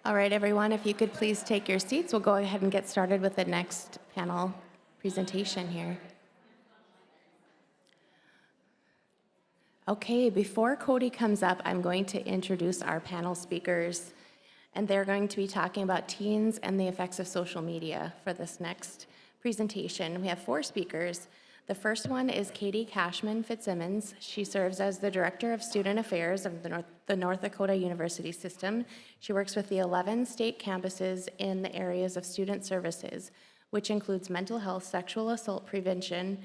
All right, everyone, if you could please take your seats, we'll go ahead and get started with the next panel presentation here. Okay, before Cody comes up, I'm going to introduce our panel speakers, and they're going to be talking about teens and the effects of social media for this next presentation. We have 4 speakers. The first one is Katie Cashman Fitzsimmons. She serves as the Director of Student Affairs of the North Dakota University System. She works with the 11 state campuses in the areas of student services, which includes mental health, sexual assault prevention,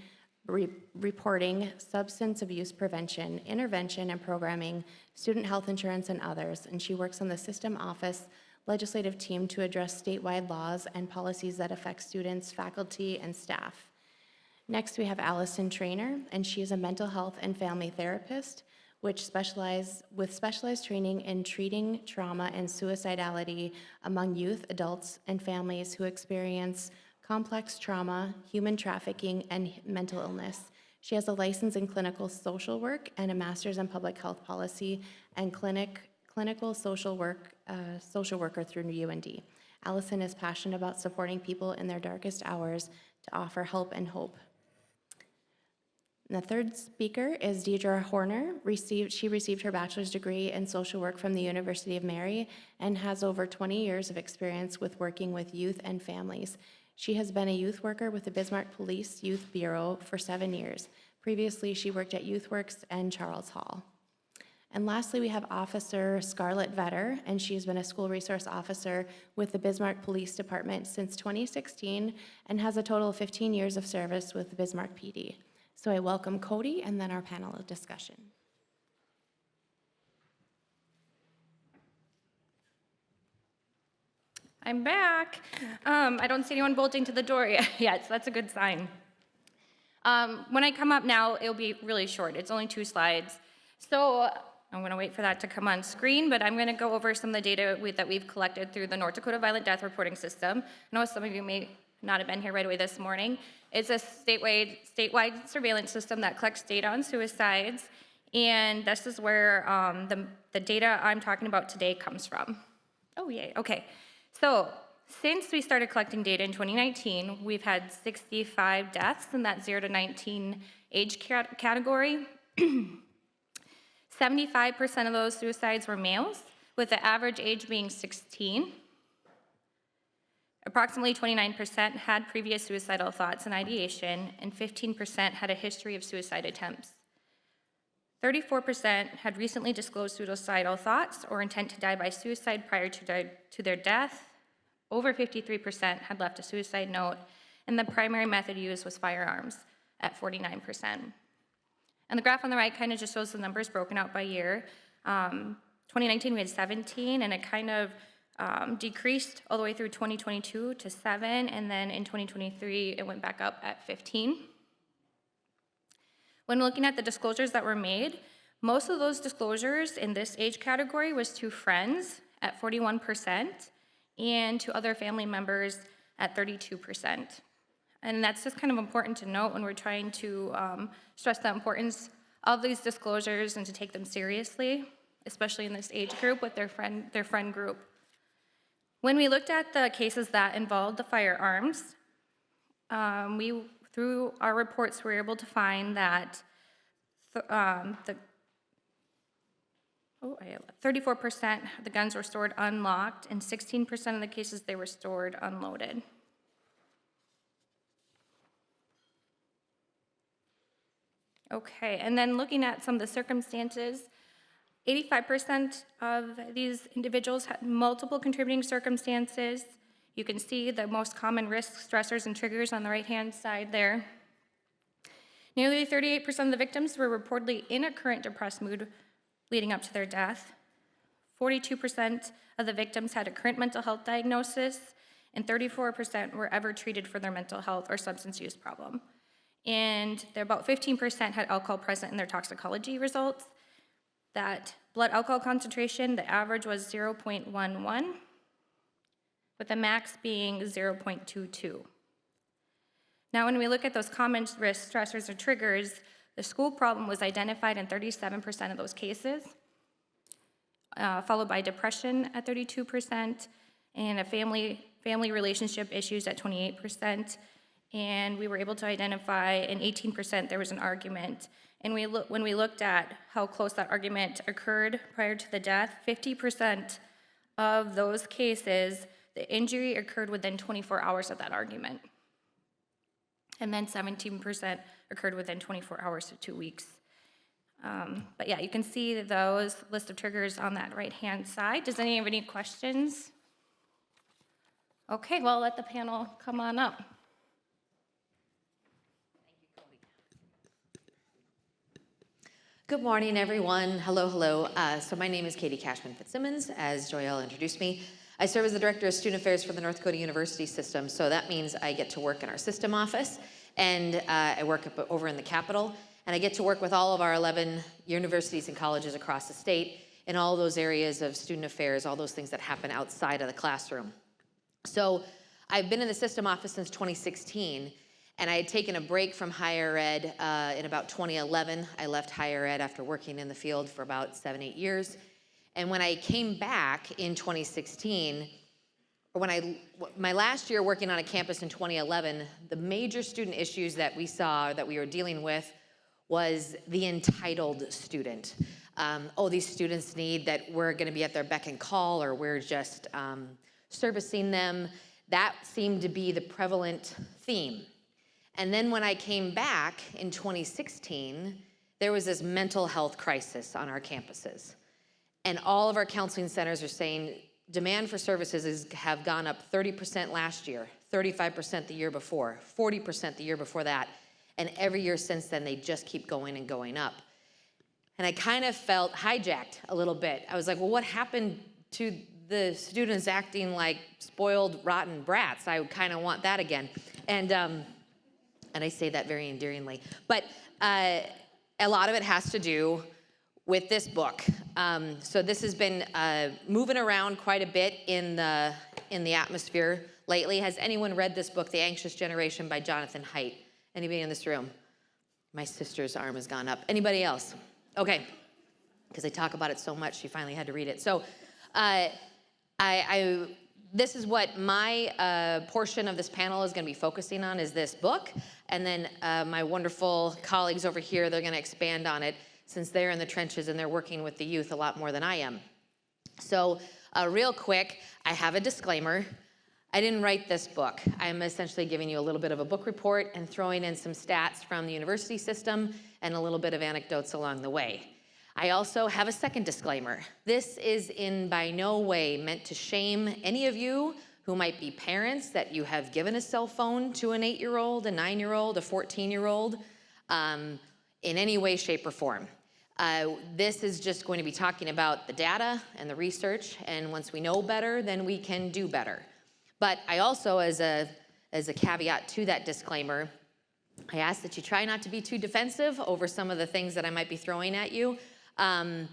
reporting, substance abuse prevention, intervention and programming, student health insurance, and others. And she works on the system office legislative team to address statewide laws and policies that affect students, faculty, and staff. Next, we have Allison Trainer, and she is a mental health and family therapist, with specialized training in treating trauma and suicidality among youth, adults, and families who experience complex trauma, human trafficking, and mental illness. She has a license in clinical social work and a master's in public health policy and clinical social worker through UND. Allison is passionate about supporting people in their darkest hours to offer help and hope. And the third speaker is Deidre Horner. She received her bachelor's degree in social work from the University of Mary and has over 20 years of experience with working with youth and families. She has been a youth worker with the Bismarck Police Youth Bureau for 7 years. Previously, she worked at YouthWorks and Charles Hall. And lastly, we have Officer Scarlett Vetter, and she's been a school resource officer with the Bismarck Police Department since 2016 and has a total of 15 years of service with the Bismarck PD. So I welcome Cody and then our panel of discussion. I'm back. I don't see anyone bolting to the door yet, so that's a good sign. When I come up now, it'll be really short. It's only 2 slides. So I'm going to wait for that to come on screen, but I'm going to go over some of the data that we've collected through the North Dakota Violent Death Reporting System. I know some of you may not have been here right away this morning. It's a statewide surveillance system that collects data on suicides, and this is where the data I'm talking about today comes from. Oh, yay, okay. So since we started collecting data in 2019, we've had 65 deaths in that 0 to 19 age category. 75% of those suicides were males, with the average age being 16. Approximately 29% had previous suicidal thoughts and ideation, and 15% had a history of suicide attempts. 34% had recently disclosed suicidal thoughts or intent to die by suicide prior to their death. Over 53% had left a suicide note, and the primary method used was firearms at 49%. And the graph on the right kind of just shows the numbers broken out by year. 2019 we had 17, and it kind of decreased all the way through 2022 to 7, and then in 2023 it went back up at 15. When looking at the disclosures that were made, most of those disclosures in this age category was to friends at 41% and to other family members at 32%. And that's just kind of important to note when we're trying to stress the importance of these disclosures and to take them seriously, especially in this age group with their friend group. When we looked at the cases that involved the firearms, through our reports, we were able to find that 34% of the guns were stored unlocked, and 16% of the cases they were stored unloaded. Okay, and then looking at some of the circumstances, 85% of these individuals had multiple contributing circumstances. You can see the most common risks, stressors, and triggers on the right-hand side there. Nearly 38% of the victims were reportedly in a current depressed mood leading up to their death. 42% of the victims had a current mental health diagnosis, and 34% were ever treated for their mental health or substance use problem. And about 15% had alcohol present in their toxicology results. That blood alcohol concentration, the average was 0.11, with the max being 0.22. Now, when we look at those common risk stressors or triggers, the school problem was identified in 37% of those cases. followed by depression at 32%, and family relationship issues at 28%. And we were able to identify in 18% there was an argument. And when we looked at how close that argument occurred prior to the death, 50% of those cases, the injury occurred within 24 hours of that argument. And then 17% occurred within 24 hours to 2 weeks. But yeah, you can see those list of triggers on that right-hand side. Does anyone have any questions? Okay, well, let the panel come on up. Good morning, everyone. Hello, hello. So my name is Katie Cashman Fitzsimmons, as Joelle introduced me. I serve as the Director of Student Affairs for the North Dakota University System, so that means I get to work in our system office, and I work over in the Capitol, and I get to work with all of our 11 universities and colleges across the state in all those areas of student affairs, all those things that happen outside of the classroom. So I've been in the system office since 2016, and I had taken a break from higher ed in about 2011. I left higher ed after working in the field for about 7-8 years. And when I came back in 2016, or my last year working on a campus in 2011, the major student issues that we saw that we were dealing with was the entitled student. These students need that we're gonna be at their beck and call, or we're just servicing them. That seemed to be the prevalent theme. And then when I came back in 2016, there was this mental health crisis on our campuses. And all of our counseling centers are saying demand for services have gone up 30% last year, 35% the year before, 40% the year before that. And every year since then, they just keep going and going up. And I kind of felt hijacked a little bit. I was like, well, what happened to the students acting like spoiled, rotten brats? I kind of want that again. And I say that very endearingly. But a lot of it has to do with this book. So this has been moving around quite a bit in the atmosphere lately. Has anyone read this book, The Anxious Generation by Jonathan Haidt? Anybody in this room? My sister's arm has gone up. Anybody else? Okay, because I talk about it so much, she finally had to read it. So this is what my portion of this panel is going to be focusing on, is this book. And then my wonderful colleagues over here, they're going to expand on it since they're in the trenches and they're working with the youth a lot more than I am. So real quick, I have a disclaimer. I didn't write this book. I'm essentially giving you a little bit of a book report and throwing in some stats from the university system and a little bit of anecdotes along the way. I also have a second disclaimer. This is in by no way meant to shame any of you who might be parents that you have given a cell phone to an 8-year-old, a 9-year-old, a 14-year-old, in any way, shape, or form. This is just going to be talking about the data and the research, and once we know better, then we can do better. But I also, as a caveat to that disclaimer, I ask that you try not to be too defensive over some of the things that I might be throwing at you, and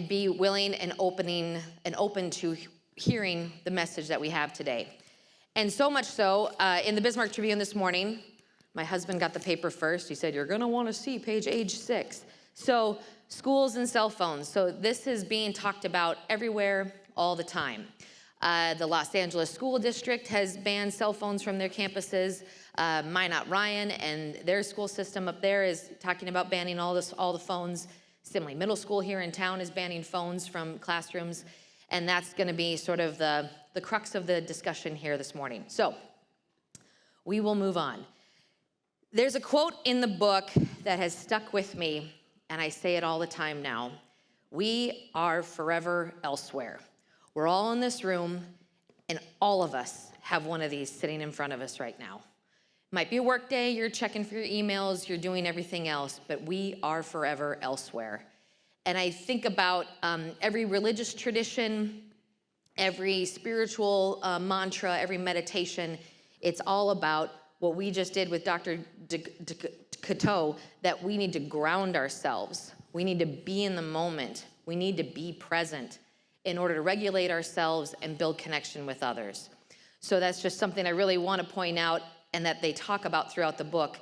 be willing and open to hearing the message that we have today. And so much so, in the Bismarck Tribune this morning, my husband got the paper first. He said, you're gonna wanna see page 6. So schools and cell phones. So this is being talked about everywhere all the time. The Los Angeles School District has banned cell phones from their campuses. Minot Ryan and their school system up there is talking about banning all the phones. Simley Middle School here in town is banning phones from classrooms. And that's gonna be sort of the crux of the discussion here this morning. So we will move on. There's a quote in the book that has stuck with me, and I say it all the time now. We are forever elsewhere. We're all in this room, and all of us have one of these sitting in front of us right now. It might be a work day, you're checking for your emails, you're doing everything else, but we are forever elsewhere. And I think about every religious tradition, every spiritual mantra, every meditation. It's all about what we just did with Dr. Cateau, that we need to ground ourselves. We need to be in the moment. We need to be present in order to regulate ourselves and build connection with others. So that's just something I really want to point out, and that they talk about throughout the book,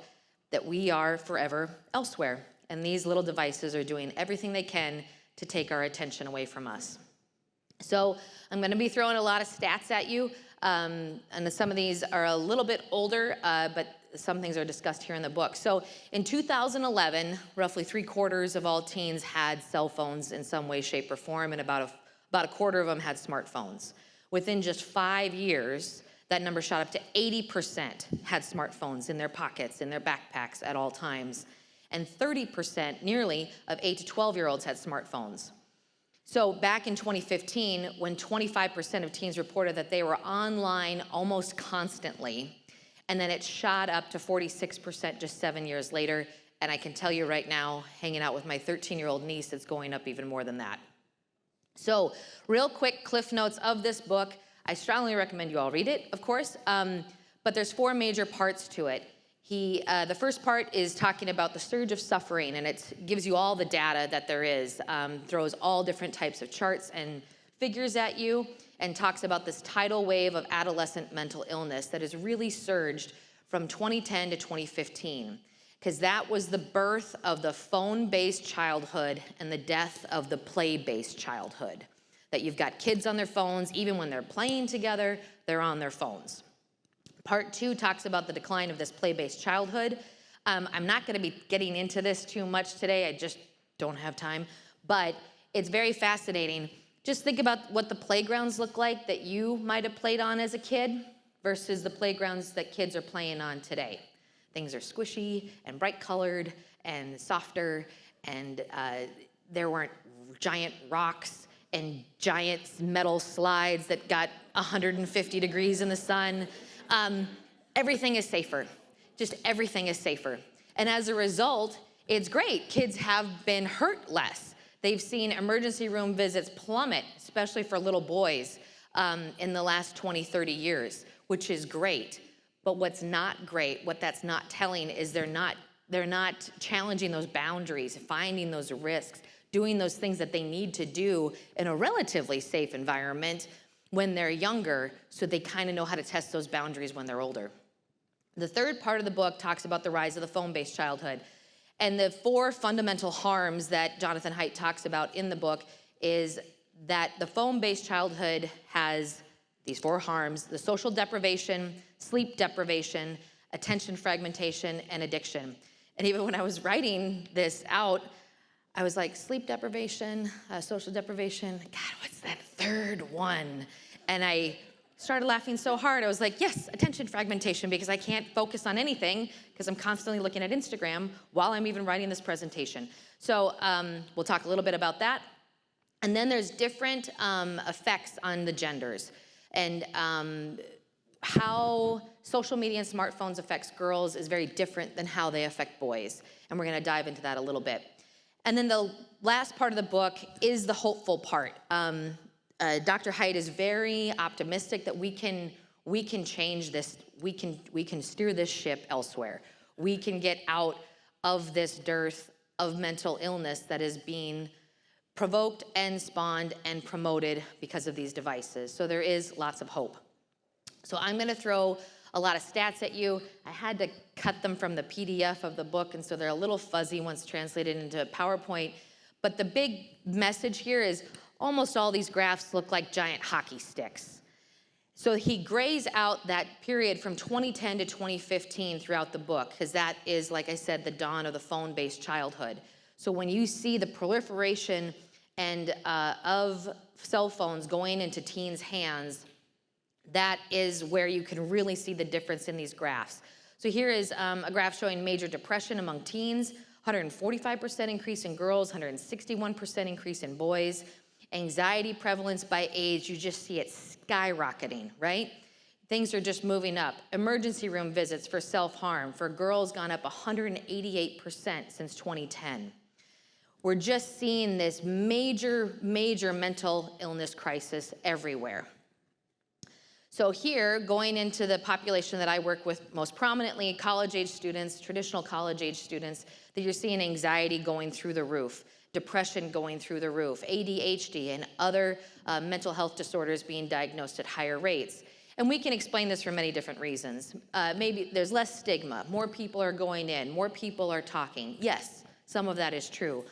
that we are forever elsewhere. And these little devices are doing everything they can to take our attention away from us. So I'm going to be throwing a lot of stats at you, and some of these are a little bit older, but some things are discussed here in the book. So in 2011, roughly 3/4 of all teens had cell phones in some way, shape, or form, and about a quarter of them had smartphones. Within just 5 years, that number shot up to 80% had smartphones in their pockets, in their backpacks at all times, and 30%, nearly, of 8 to 12-year-olds had smartphones. So back in 2015, when 25% of teens reported that they were online almost constantly, and then it shot up to 46% just 7 years later, and I can tell you right now, hanging out with my 13-year-old niece, it's going up even more than that. So real quick cliff notes of this book. I strongly recommend you all read it, of course, but there's 4 major parts to it. The first part is talking about the surge of suffering, and it gives you all the data that there is, throws all different types of charts and figures at you, and talks about this tidal wave of adolescent mental illness that has really surged from 2010 to 2015, because that was the birth of the phone-based childhood and the death of the play-based childhood. That you've got kids on their phones, even when they're playing together, they're on their phones. Part 2 talks about the decline of this play-based childhood. I'm not going to be getting into this too much today. I just don't have time. But it's very fascinating. Just think about what the playgrounds look like that you might have played on as a kid versus the playgrounds that kids are playing on today. Things are squishy and bright colored and softer, and there weren't giant rocks and giant metal slides that got 150 degrees in the sun. Everything is safer. Just everything is safer. And as a result, it's great. Kids have been hurt less. They've seen emergency room visits plummet, especially for little boys, in the last 20, 30 years, which is great. But what's not great, what that's not telling, is they're not challenging those boundaries, finding those risks, doing those things that they need to do in a relatively safe environment when they're younger, so they kind of know how to test those boundaries when they're older. The third part of the book talks about the rise of the phone-based childhood. And the 4 fundamental harms that Jonathan Haidt talks about in the book is that the phone-based childhood has these 4 harms: the social deprivation, sleep deprivation, attention fragmentation, and addiction. And even when I was writing this out, I was like, sleep deprivation, social deprivation, God, what's that third one? And I started laughing so hard, I was like, yes, attention fragmentation, because I can't focus on anything because I'm constantly looking at Instagram while I'm even writing this presentation. So we'll talk a little bit about that. And then there's different effects on the genders, and how social media and smartphones affects girls is very different than how they affect boys. And we're gonna dive into that a little bit. And then the last part of the book is the hopeful part. Dr. Haidt is very optimistic that we can change this. We can steer this ship elsewhere. We can get out of this dearth of mental illness that is being provoked and spawned and promoted because of these devices. So there is lots of hope. So I'm going to throw a lot of stats at you. I had to cut them from the PDF of the book, and so they're a little fuzzy once translated into PowerPoint. But the big message here is almost all these graphs look like giant hockey sticks. So he grays out that period from 2010 to 2015 throughout the book, because that is, like I said, the dawn of the phone-based childhood. So when you see the proliferation of cell phones going into teens' hands, that is where you can really see the difference in these graphs. So here is a graph showing major depression among teens, 145% increase in girls, 161% increase in boys. Anxiety prevalence by age, you just see it skyrocketing, right? Things are just moving up. Emergency room visits for self-harm for girls gone up 188% since 2010. We're just seeing this major, major mental illness crisis everywhere. So here, going into the population that I work with most prominently, college-age students, traditional college-age students, that you're seeing anxiety going through the roof, depression going through the roof, ADHD and other mental health disorders being diagnosed at higher rates. And we can explain this for many different reasons. Maybe there's less stigma, more people are going in, more people are talking. Yes, some of that is true.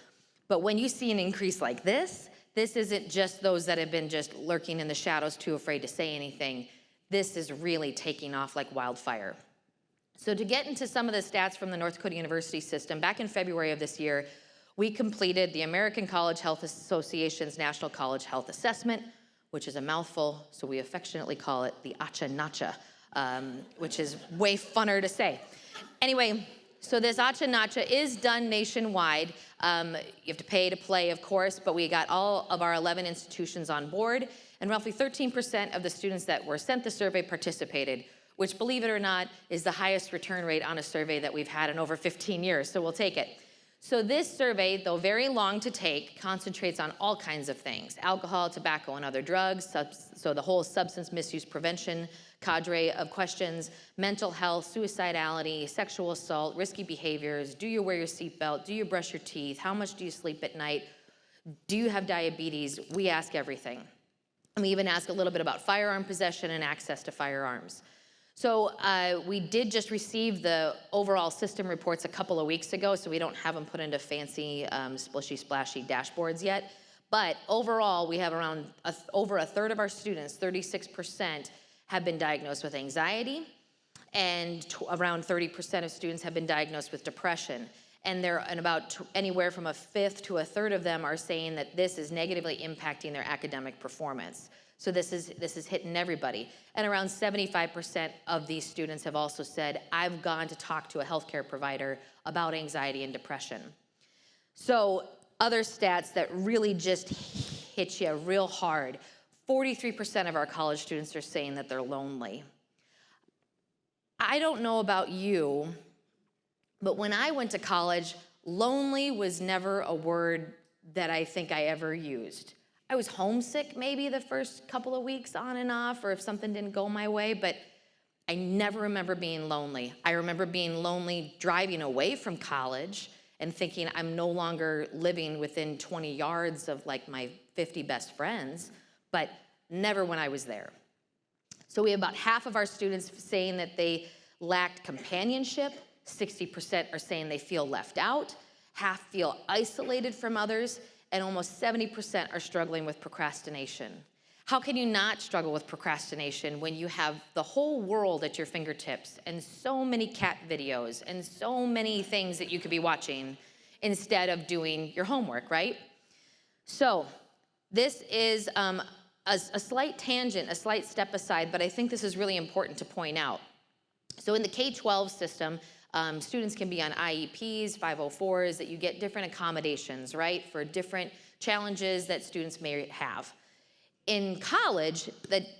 But when you see an increase like this this isn't just those that have been just lurking in the shadows, too afraid to say anything. This is really taking off like wildfire. So to get into some of the stats from the North Dakota University system, back in February of this year, we completed the American College Health Association's National College Health Assessment, which is a mouthful, so we affectionately call it the Acha-Nacha, which is way funner to say. Anyway, so this Acha-Nacha is done nationwide. You have to pay to play, of course, but we got all of our 11 institutions on board, and roughly 13% of the students that were sent the survey participated, which, believe it or not, is the highest return rate on a survey that we've had in over 15 years, so we'll take it. So this survey, though very long to take, concentrates on all kinds of things: alcohol, tobacco, and other drugs, so the whole substance misuse prevention cadre of questions, mental health, suicidality, sexual assault, risky behaviors, do you wear your seatbelt, do you brush your teeth, how much do you sleep at night, do you have diabetes? We ask everything. And we even ask a little bit about firearm possession and access to firearms. So we did just receive the overall system reports a couple of weeks ago, so we don't have them put into fancy splishy splashy dashboards yet. But overall, we have around over a third of our students, 36%, have been diagnosed with anxiety, and around 30% of students have been diagnosed with depression. And about anywhere from a fifth to a third of them are saying that this is negatively impacting their academic performance. So this is hitting everybody. And around 75% of these students have also said, I've gone to talk to a healthcare provider about anxiety and depression. So other stats that really just hit you real hard: 43% of our college students are saying that they're lonely. I don't know about you, but when I went to college, lonely was never a word that I think I ever used. I was homesick maybe the first couple of weeks on and off, or if something didn't go my way, but I never remember being lonely. I remember being lonely driving away from college and thinking I'm no longer living within 20 yards of like my 50 best friends, but never when I was there. So we have about half of our students saying that they lacked companionship. 60% are saying they feel left out. Half feel isolated from others, and almost 70% are struggling with procrastination. How can you not struggle with procrastination when you have the whole world at your fingertips and so many cat videos and so many things that you could be watching instead of doing your homework, right? So this is a slight tangent, a slight step aside, but I think this is really important to point out. So in the K-12 system, students can be on IEPs, 504s, that you get different accommodations, right, for different challenges that students may have. In college,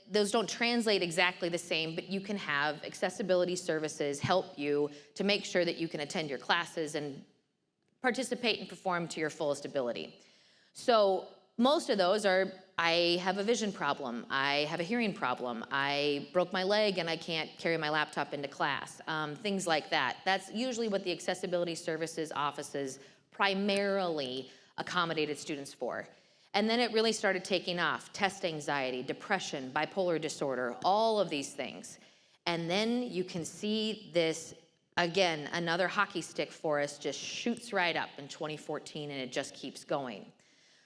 those don't translate exactly the same, but you can have accessibility services help you to make sure that you can attend your classes and participate and perform to your fullest ability. So most of those are, I have a vision problem, I have a hearing problem, I broke my leg and I can't carry my laptop into class, things like that. That's usually what the accessibility services offices primarily accommodated students for. And then it really started taking off: test anxiety, depression, bipolar disorder, all of these things. And then you can see this, again, another hockey stick for us, just shoots right up in 2014, and it just keeps going.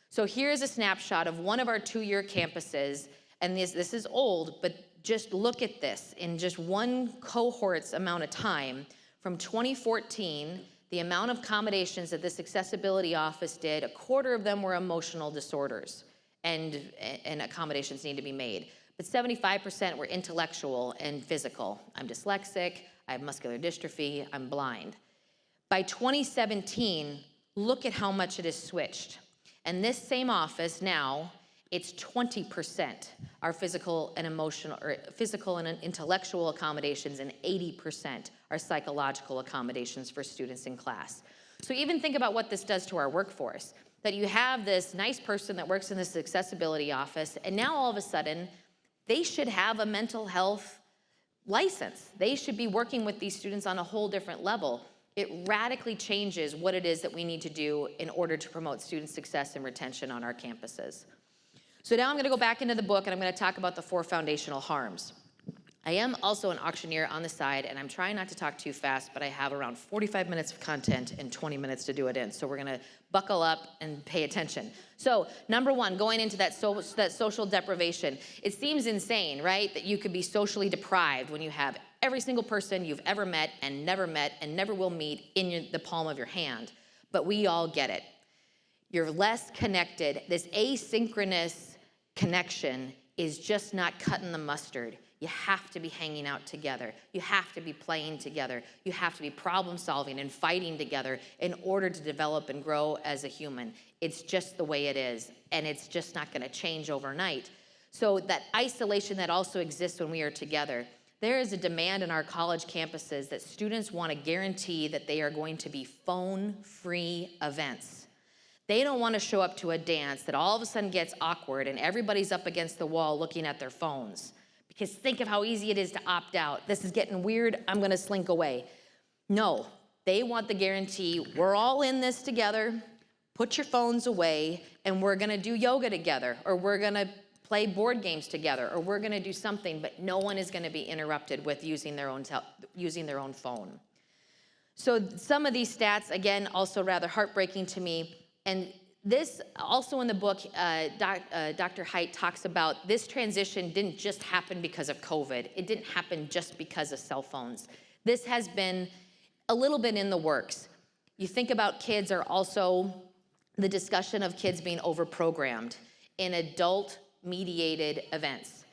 So here's a snapshot of one of our 2-year campuses, and this is old, but just look at this. In just one cohort's amount of time, from 2014, the amount of accommodations that this accessibility office did, a quarter of them were emotional disorders, and accommodations need to be made. But 75% were intellectual and physical. I'm dyslexic, I have muscular dystrophy, I'm blind. By 2017, look at how much it has switched. And this same office now, it's 20% are physical and emotional, or physical and intellectual accommodations, and 80% are psychological accommodations for students in class. So even think about what this does to our workforce, that you have this nice person that works in this accessibility office, and now all of a sudden, they should have a mental health license. They should be working with these students on a whole different level. It radically changes what it is that we need to do in order to promote student success and retention on our campuses. So now I'm going to go back into the book, and I'm going to talk about the 4 foundational harms. I am also an auctioneer on the side, and I'm trying not to talk too fast, but I have around 45 minutes of content and 20 minutes to do it in. So we're gonna buckle up and pay attention. So number one, going into that social deprivation, it seems insane, right? That you could be socially deprived when you have every single person you've ever met and never will meet in the palm of your hand. But we all get it. You're less connected. This asynchronous connection is just not cutting the mustard. You have to be hanging out together. You have to be playing together. You have to be problem solving and fighting together in order to develop and grow as a human. It's just the way it is, and it's just not gonna change overnight. So that isolation that also exists when we are together, there is a demand in our college campuses that students want to guarantee that they are going to be phone-free events. They don't want to show up to a dance that all of a sudden gets awkward and everybody's up against the wall looking at their phones. Because think of how easy it is to opt out. This is getting weird, I'm gonna slink away. No, they want the guarantee, we're all in this together, put your phones away, and we're gonna do yoga together, or we're gonna play board games together, or we're gonna do something, but no one is gonna be interrupted with using their own phone. So some of these stats, again, also rather heartbreaking to me, and this, also in the book, Dr. Wight talks about this transition didn't just happen because of COVID. It didn't happen just because of cell phones. This has been a little bit in the works. You think about kids are also the discussion of kids being overprogrammed in adult-mediated events.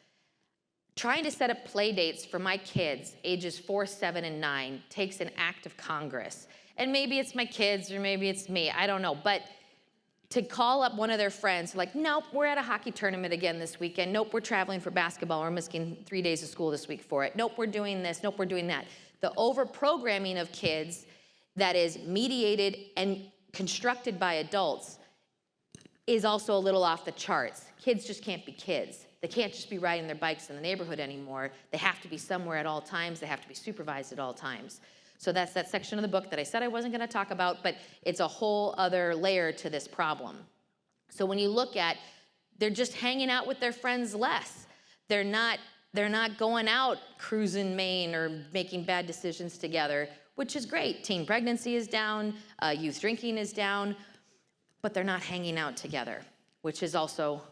Trying to set up play dates for my kids, ages 4, 7, and 9, takes an act of Congress. And maybe it's my kids or maybe it's me, I don't know, but to call up one of their friends, like, nope, we're at a hockey tournament again this weekend. Nope, we're traveling for basketball. We're missing 3 days of school this week for it. Nope, we're doing this. Nope, we're doing that. The overprogramming of kids that is mediated and constructed by adults is also a little off the charts. Kids just can't be kids. They can't just be riding their bikes in the neighborhood anymore. They have to be somewhere at all times. They have to be supervised at all times. So that's that section of the book that I said I wasn't gonna talk about, but it's a whole other layer to this problem. So when you look at, they're just hanging out with their friends less. They're not going out cruising Maine or making bad decisions together, which is great. Teen pregnancy is down, youth drinking is down, but they're not hanging out together, which is also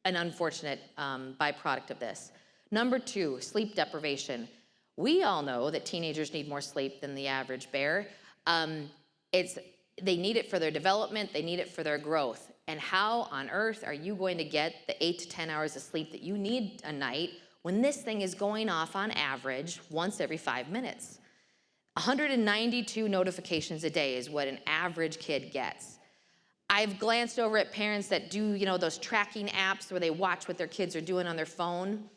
an unfortunate byproduct of this. Number 2, sleep deprivation. We all know that teenagers need more sleep than the average bear. They need it for their development, they need it for their growth. And how on earth are you going to get the 8 to 10 hours of sleep that you need a night when this thing is going off on average once every 5 minutes? 192 notifications a day is what an average kid gets. I've glanced over at parents that do, those tracking apps where they watch what their kids are doing on their phone.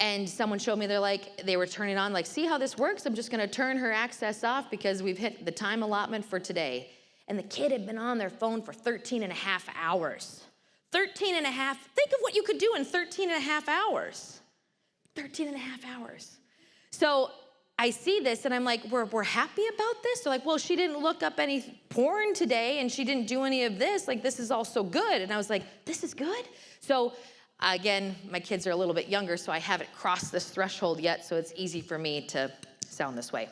And someone showed me, they were turning on, see how this works? I'm just gonna turn her access off because we've hit the time allotment for today. And the kid had been on their phone for 13 and a half hours. 13 and a half, think of what you could do in 13 and a half hours. 13 and a half hours. So I see this and I'm like, we're happy about this? They're like, well, she didn't look up any porn today and she didn't do any of this. This is all so good. And I was like, this is good? So again, my kids are a little bit younger, so I haven't crossed this threshold yet, so it's easy for me to sound this way.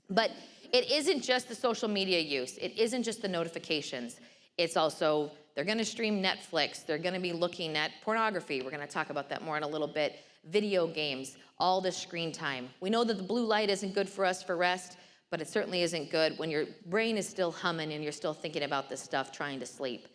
But it isn't just the social media use. It isn't just the notifications. It's also, they're gonna stream Netflix. They're gonna be looking at pornography. We're gonna talk about that more in a little bit. Video games, all this screen time. We know that the blue light isn't good for us for rest, but it certainly isn't good when your brain is still humming and you're still thinking about this stuff, trying to sleep.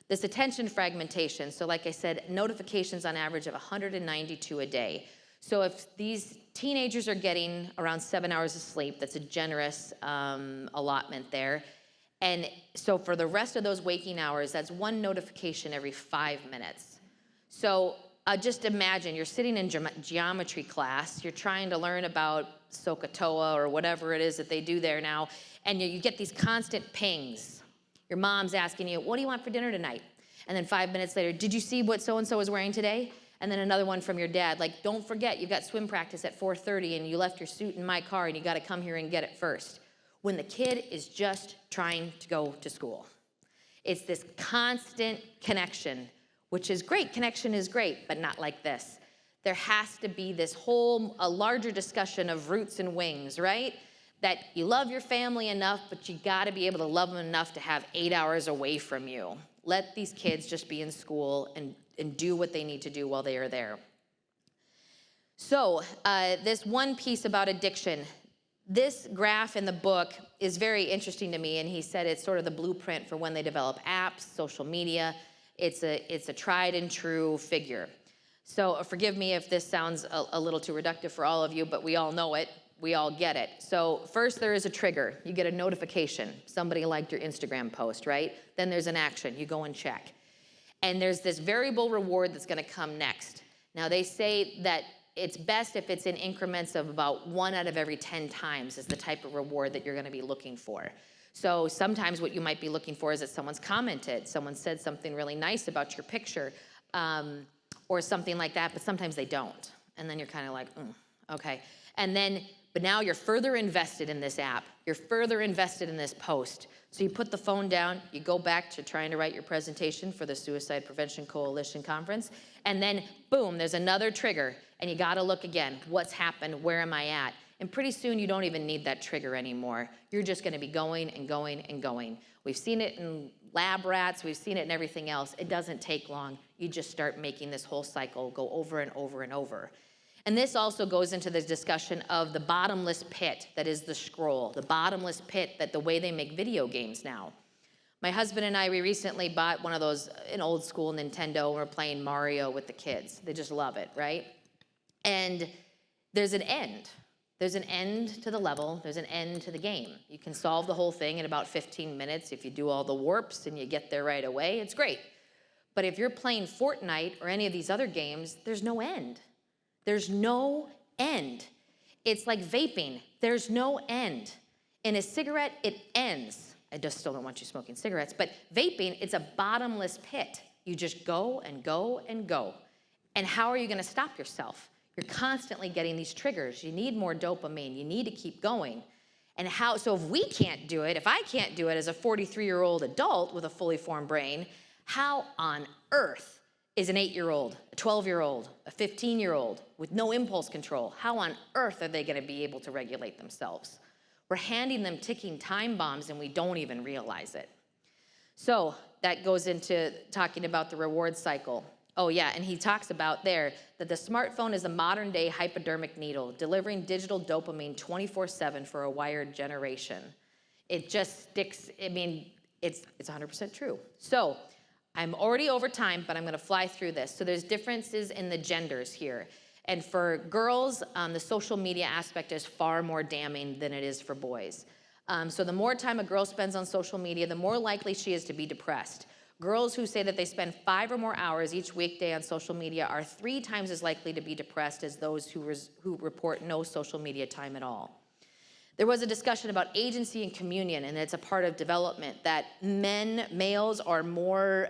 This attention fragmentation, so like I said, notifications on average of 192 a day. So if these teenagers are getting around 7 hours of sleep, that's a generous allotment there. And so for the rest of those waking hours, that's 1 notification every 5 minutes. So just imagine you're sitting in geometry class, you're trying to learn about SOHCAHTOA or whatever it is that they do there now, and you get these constant pings. Your mom's asking you, what do you want for dinner tonight? And then 5 minutes later, did you see what so-and-so is wearing today? And then another one from your dad, don't forget, you've got swim practice at 4:30 and you left your suit in my car and you gotta come here and get it first. When the kid is just trying to go to school. It's this constant connection, which is great. Connection is great, but not like this. there has to be this whole, a larger discussion of roots and wings, right? That you love your family enough, but you gotta be able to love them enough to have 8 hours away from you. Let these kids just be in school and do what they need to do while they are there. So this one piece about addiction, this graph in the book is very interesting to me, and he said it's sort of the blueprint for when they develop apps, social media. It's a tried and true figure. So forgive me if this sounds a little too reductive for all of you, but we all know it. We all get it. So first there is a trigger. You get a notification. Somebody liked your Instagram post, right? Then there's an action. You go and check. And there's this variable reward that's going to come next. Now they say that it's best if it's in increments of about 1 out of every 10 times is the type of reward that you're going to be looking for. So sometimes what you might be looking for is that someone's commented, someone said something really nice about your picture, or something like that, but sometimes they don't. And then you're kind of like, okay. And then, but now you're further invested in this app. You're further invested in this post. So you put the phone down, you go back to trying to write your presentation for the Suicide Prevention Coalition Conference, and then boom, there's another trigger, and you gotta look again. What's happened? Where am I at? And pretty soon you don't even need that trigger anymore. You're just gonna be going and going and going. We've seen it in lab rats, we've seen it in everything else. It doesn't take long. You just start making this whole cycle go over and over and over. And this also goes into the discussion of the bottomless pit that is the scroll, the bottomless pit that the way they make video games now. My husband and I, we recently bought one of those, an old school Nintendo, and we're playing Mario with the kids. They just love it, right? And there's an end. There's an end to the level, there's an end to the game. You can solve the whole thing in about 15 minutes if you do all the warps and you get there right away, it's great. But if you're playing Fortnite or any of these other games, there's no end. There's no end. It's like vaping, there's no end. In a cigarette, it ends. I just still don't want you smoking cigarettes, but vaping, it's a bottomless pit. You just go and go and go. And how are you gonna stop yourself? You're constantly getting these triggers. You need more dopamine. You need to keep going. And how, so if we can't do it, if I can't do it as a 43-year-old adult with a fully formed brain, how on earth is an 8-year-old, a 12-year-old, a 15-year-old with no impulse control, how on earth are they gonna be able to regulate themselves? We're handing them ticking time bombs and we don't even realize it. So that goes into talking about the reward cycle. Oh yeah, and he talks about there that the smartphone is a modern day hypodermic needle, delivering digital dopamine 24/7 for a wired generation. It just sticks, I mean, it's 100% true. So I'm already over time, but I'm gonna fly through this. So there's differences in the genders here. And for girls, the social media aspect is far more damning than it is for boys. So the more time a girl spends on social media, the more likely she is to be depressed. Girls who say that they spend 5 or more hours each weekday on social media are 3 times as likely to be depressed as those who report no social media time at all. There was a discussion about agency and communion, and it's a part of development, that males are more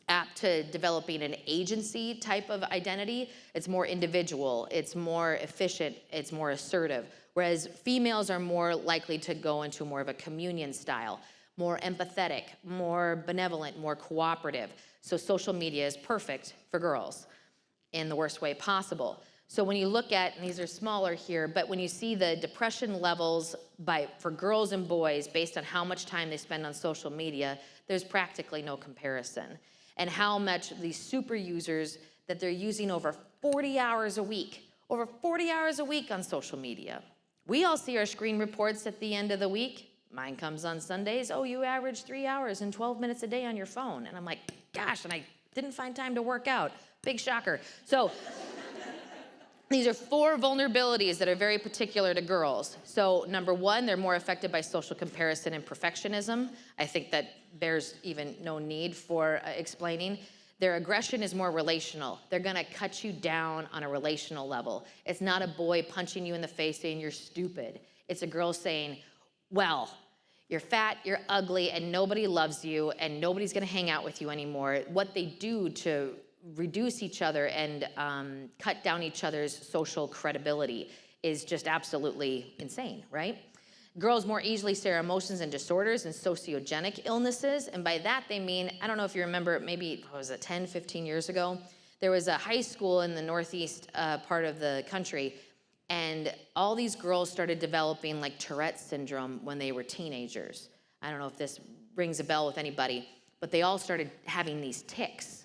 apt to developing an agency type of identity. It's more individual, it's more efficient, it's more assertive, whereas females are more likely to go into more of a communion style, more empathetic, more benevolent, more cooperative. So social media is perfect for girls in the worst way possible. So when you look at, and these are smaller here, but when you see the depression levels for girls and boys based on how much time they spend on social media, there's practically no comparison. And how much these super users that they're using over 40 hours a week on social media. We all see our screen reports at the end of the week. Mine comes on Sundays. Oh, you average 3 hours and 12 minutes a day on your phone. And I'm like, gosh, and I didn't find time to work out. Big shocker. So these are 4 vulnerabilities that are very particular to girls. So number 1, they're more affected by social comparison and perfectionism. I think that bears even no need for explaining. Their aggression is more relational. They're gonna cut you down on a relational level. It's not a boy punching you in the face saying you're stupid. It's a girl saying, well, you're fat, you're ugly, and nobody loves you, and nobody's gonna hang out with you anymore. What they do to reduce each other and cut down each other's social credibility is just absolutely insane, right? Girls more easily share emotions and disorders and sociogenic illnesses, and by that they mean, I don't know if you remember, maybe, what was it, 10, 15 years ago, there was a high school in the northeast part of the country, and all these girls started developing like Tourette's syndrome when they were teenagers. I don't know if this rings a bell with anybody, but they all started having these tics.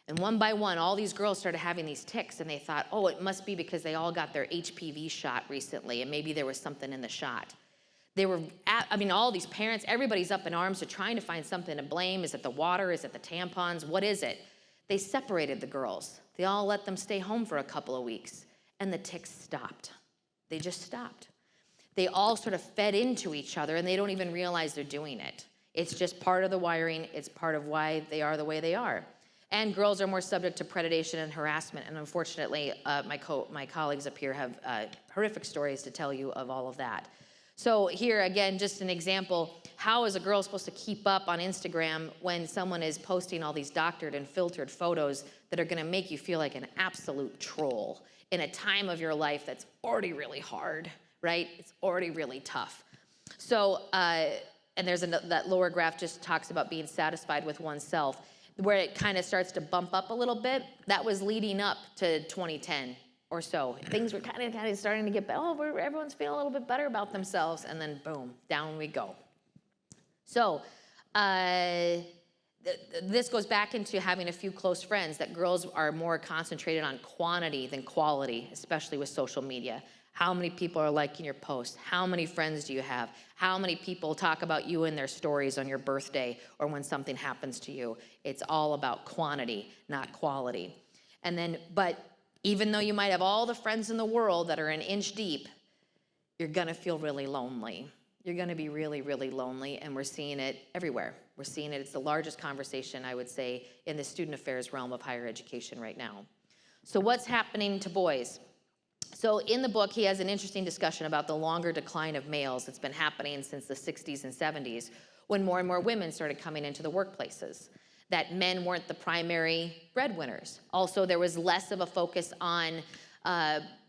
And one by one, all these girls started having these tics, and they thought, oh, it must be because they all got their HPV shot recently, and maybe there was something in the shot. They were, all these parents, everybody's up in arms. They're trying to find something to blame. Is it the water? Is it the tampons? What is it? They separated the girls. They all let them stay home for a couple of weeks, and the tics stopped. They just stopped. They all sort of fed into each other, and they don't even realize they're doing it. It's just part of the wiring. It's part of why they are the way they are. And girls are more subject to predation and harassment, and unfortunately, my colleagues up here have horrific stories to tell you of all of that. So here, again, just an example, how is a girl supposed to keep up on Instagram when someone is posting all these doctored and filtered photos that are gonna make you feel like an absolute troll in a time of your life that's already really hard, right? It's already really tough. So, and there's that lower graph just talks about being satisfied with oneself, where it kind of starts to bump up a little bit. That was leading up to 2010. Or so. Things were kind of starting to get, everyone's feeling a little bit better about themselves, and then boom, down we go. So this goes back into having a few close friends, that girls are more concentrated on quantity than quality, especially with social media. How many people are liking your posts? How many friends do you have? How many people talk about you in their stories on your birthday or when something happens to you? It's all about quantity, not quality. And then, but even though you might have all the friends in the world that are an inch deep, you're gonna feel really lonely. You're gonna be really, really lonely, and we're seeing it everywhere. We're seeing it, it's the largest conversation, I would say, in the student affairs realm of higher education right now. So what's happening to boys? So in the book, he has an interesting discussion about the longer decline of males that's been happening since the 60s and 70s, when more and more women started coming into the workplaces, that men weren't the primary breadwinners. Also, there was less of a focus on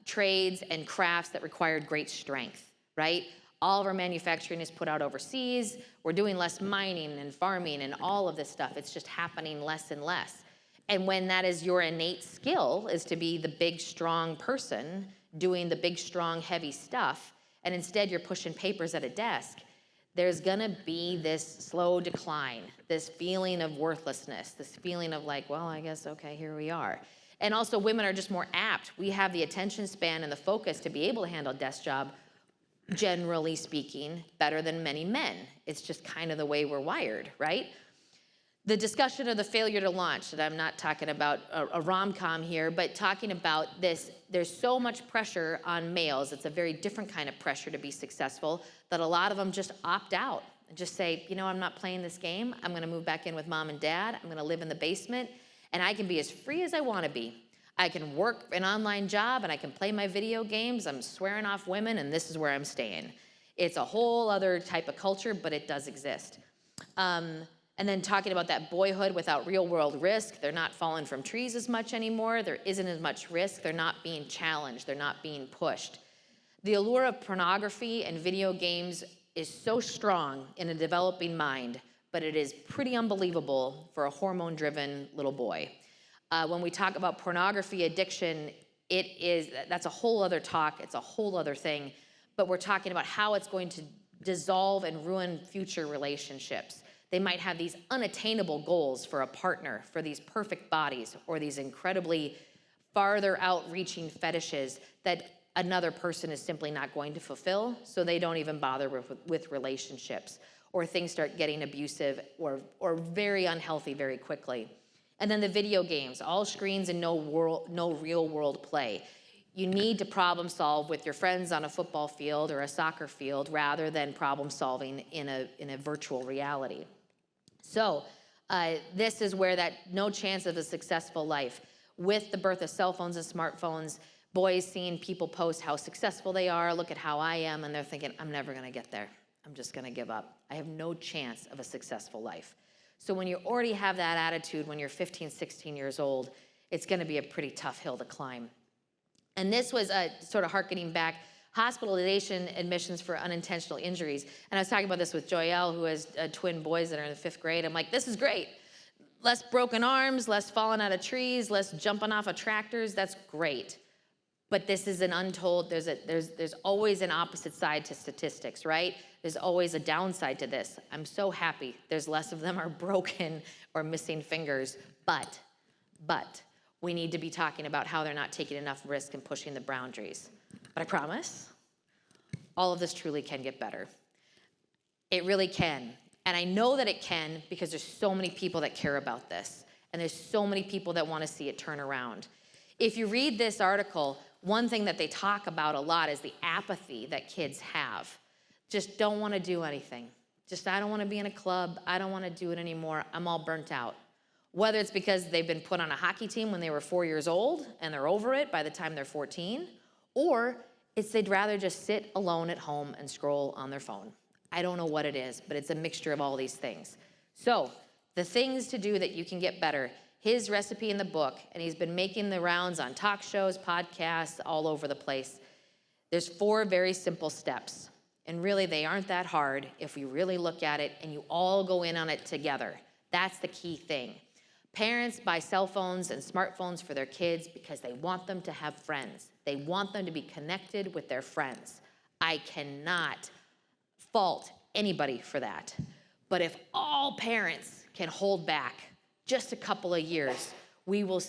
trades and crafts that required great strength, right? All of our manufacturing is put out overseas. We're doing less mining and farming and all of this stuff. It's just happening less and less. And when that is your innate skill, is to be the big, strong person doing the big, strong, heavy stuff, and instead you're pushing papers at a desk, there's gonna be this slow decline, this feeling of worthlessness, this feeling of like, well, I guess, okay, here we are. And also women are just more apt. We have the attention span and the focus to be able to handle a desk job, generally speaking, better than many men. It's just kind of the way we're wired, right? The discussion of the failure to launch, that I'm not talking about a rom-com here, but talking about this, there's so much pressure on males, it's a very different kind of pressure to be successful, that a lot of them just opt out and just say, you know, I'm not playing this game, I'm gonna move back in with mom and dad, I'm gonna live in the basement, and I can be as free as I wanna be. I can work an online job and I can play my video games, I'm swearing off women, and this is where I'm staying. It's a whole other type of culture, but it does exist. And then talking about that boyhood without real world risk, they're not falling from trees as much anymore, there isn't as much risk, they're not being challenged, they're not being pushed. The allure of pornography and video games is so strong in a developing mind, but it is pretty unbelievable for a hormone-driven little boy. When we talk about pornography addiction, that's a whole other talk, it's a whole other thing, but we're talking about how it's going to dissolve and ruin future relationships. They might have these unattainable goals for a partner, for these perfect bodies, or these incredibly farther outreaching fetishes that another person is simply not going to fulfill, so they don't even bother with relationships, or things start getting abusive or very unhealthy very quickly. And then the video games, all screens and no real world play. You need to problem solve with your friends on a football field or a soccer field rather than problem solving in a virtual reality. So this is where that no chance of a successful life. With the birth of cell phones and smartphones, boys seeing people post how successful they are, look at how I am, and they're thinking, I'm never gonna get there. I'm just gonna give up. I have no chance of a successful life. So when you already have that attitude when you're 15, 16 years old, it's gonna be a pretty tough hill to climb. And this was sort of hearkening back, hospitalization admissions for unintentional injuries. And I was talking about this with Joyelle, who has twin boys that are in the 5th grade. I'm like, this is great. less broken arms, less falling out of trees, less jumping off of tractors. That's great. But this is an untold, there's always an opposite side to statistics, right? There's always a downside to this. I'm so happy there's less of them are broken or missing fingers, but we need to be talking about how they're not taking enough risk and pushing the boundaries. But I promise, all of this truly can get better. It really can. And I know that it can because there's so many people that care about this. And there's so many people that want to see it turn around. If you read this article, one thing that they talk about a lot is the apathy that kids have. Just don't want to do anything. Just, I don't want to be in a club. I don't want to do it anymore. I'm all burnt out. Whether it's because they've been put on a hockey team when they were 4 years old and they're over it by the time they're 14, or it's they'd rather just sit alone at home and scroll on their phone. I don't know what it is, but it's a mixture of all these things. So the things to do that you can get better, his recipe in the book, and he's been making the rounds on talk shows, podcasts, all over the place. There's 4 very simple steps. And really, they aren't that hard if we really look at it and you all go in on it together. That's the key thing. Parents buy cell phones and smartphones for their kids because they want them to have friends. They want them to be connected with their friends. I cannot fault anybody for that. But if all parents can hold back just a couple of years, we will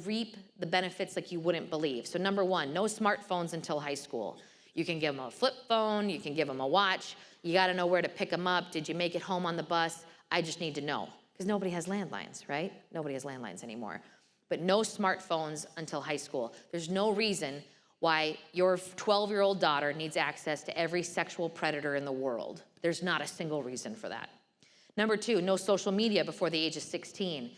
reap the benefits like you wouldn't believe. So number 1, no smartphones until high school. You can give them a flip phone, you can give them a watch, you gotta know where to pick them up, did you make it home on the bus? I just need to know, because nobody has landlines, right? Nobody has landlines anymore. But no smartphones until high school. There's no reason why your 12-year-old daughter needs access to every sexual predator in the world. There's not a single reason for that. Number 2, no social media before the age of 16.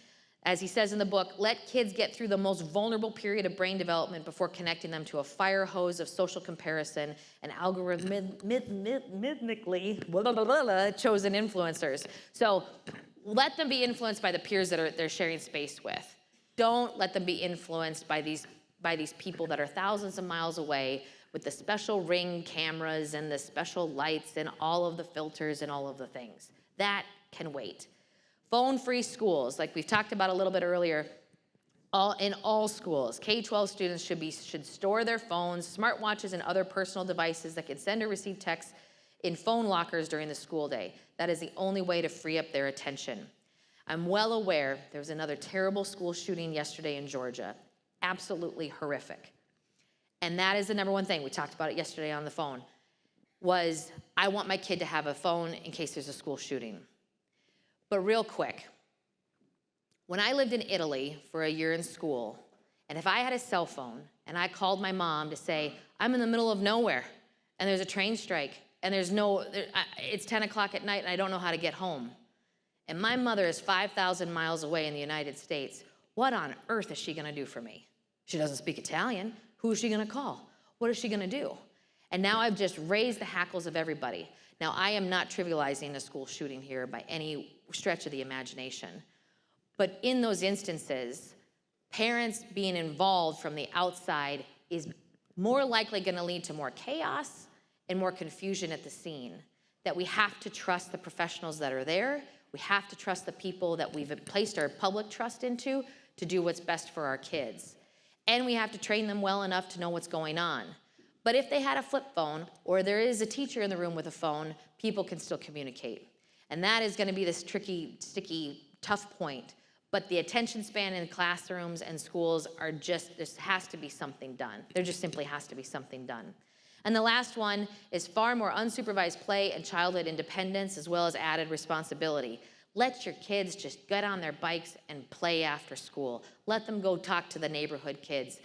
As he says in the book, let kids get through the most vulnerable period of brain development before connecting them to a fire hose of social comparison and algorithmically chosen influencers. So let them be influenced by the peers that they're sharing space with. Don't let them be influenced by these people that are thousands of miles away with the special Ring cameras and the special lights and all of the filters and all of the things. That can wait. Phone-free schools, like we've talked about a little bit earlier, in all schools, K-12 students should store their phones, smartwatches, and other personal devices that can send or receive texts in phone lockers during the school day. That is the only way to free up their attention. I'm well aware there was another terrible school shooting yesterday in Georgia. Absolutely horrific. And that is the number one thing. We talked about it yesterday on the phone, was I want my kid to have a phone in case there's a school shooting. But real quick, when I lived in Italy for a year in school, and if I had a cell phone and I called my mom to say, I'm in the middle of nowhere and there's a train strike and it's 10 o'clock at night and I don't know how to get home, and my mother is 5,000 miles away in the United States, what on earth is she gonna do for me? She doesn't speak Italian. Who is she gonna call? What is she gonna do? And now I've just raised the hackles of everybody. Now, I am not trivializing a school shooting here by any stretch of the imagination. But in those instances, parents being involved from the outside is more likely gonna lead to more chaos and more confusion at the scene. That we have to trust the professionals that are there. We have to trust the people that we've placed our public trust into to do what's best for our kids. And we have to train them well enough to know what's going on. But if they had a flip phone, or there is a teacher in the room with a phone, people can still communicate. And that is gonna be this tricky, sticky, tough point. But the attention span in classrooms and schools there has to be something done. There just simply has to be something done. And the last one is far more unsupervised play and childhood independence, as well as added responsibility. Let your kids just get on their bikes and play after school. Let them go talk to the neighborhood kids.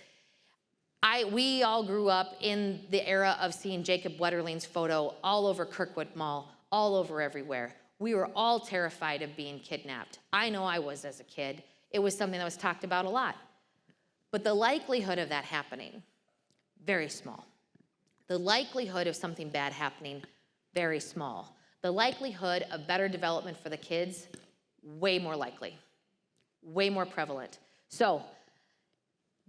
We all grew up in the era of seeing Jacob Wetterling's photo all over Kirkwood Mall, all over everywhere. We were all terrified of being kidnapped. I know I was as a kid. It was something that was talked about a lot. But the likelihood of that happening, very small. The likelihood of something bad happening, very small. The likelihood of better development for the kids, way more likely, way more prevalent. So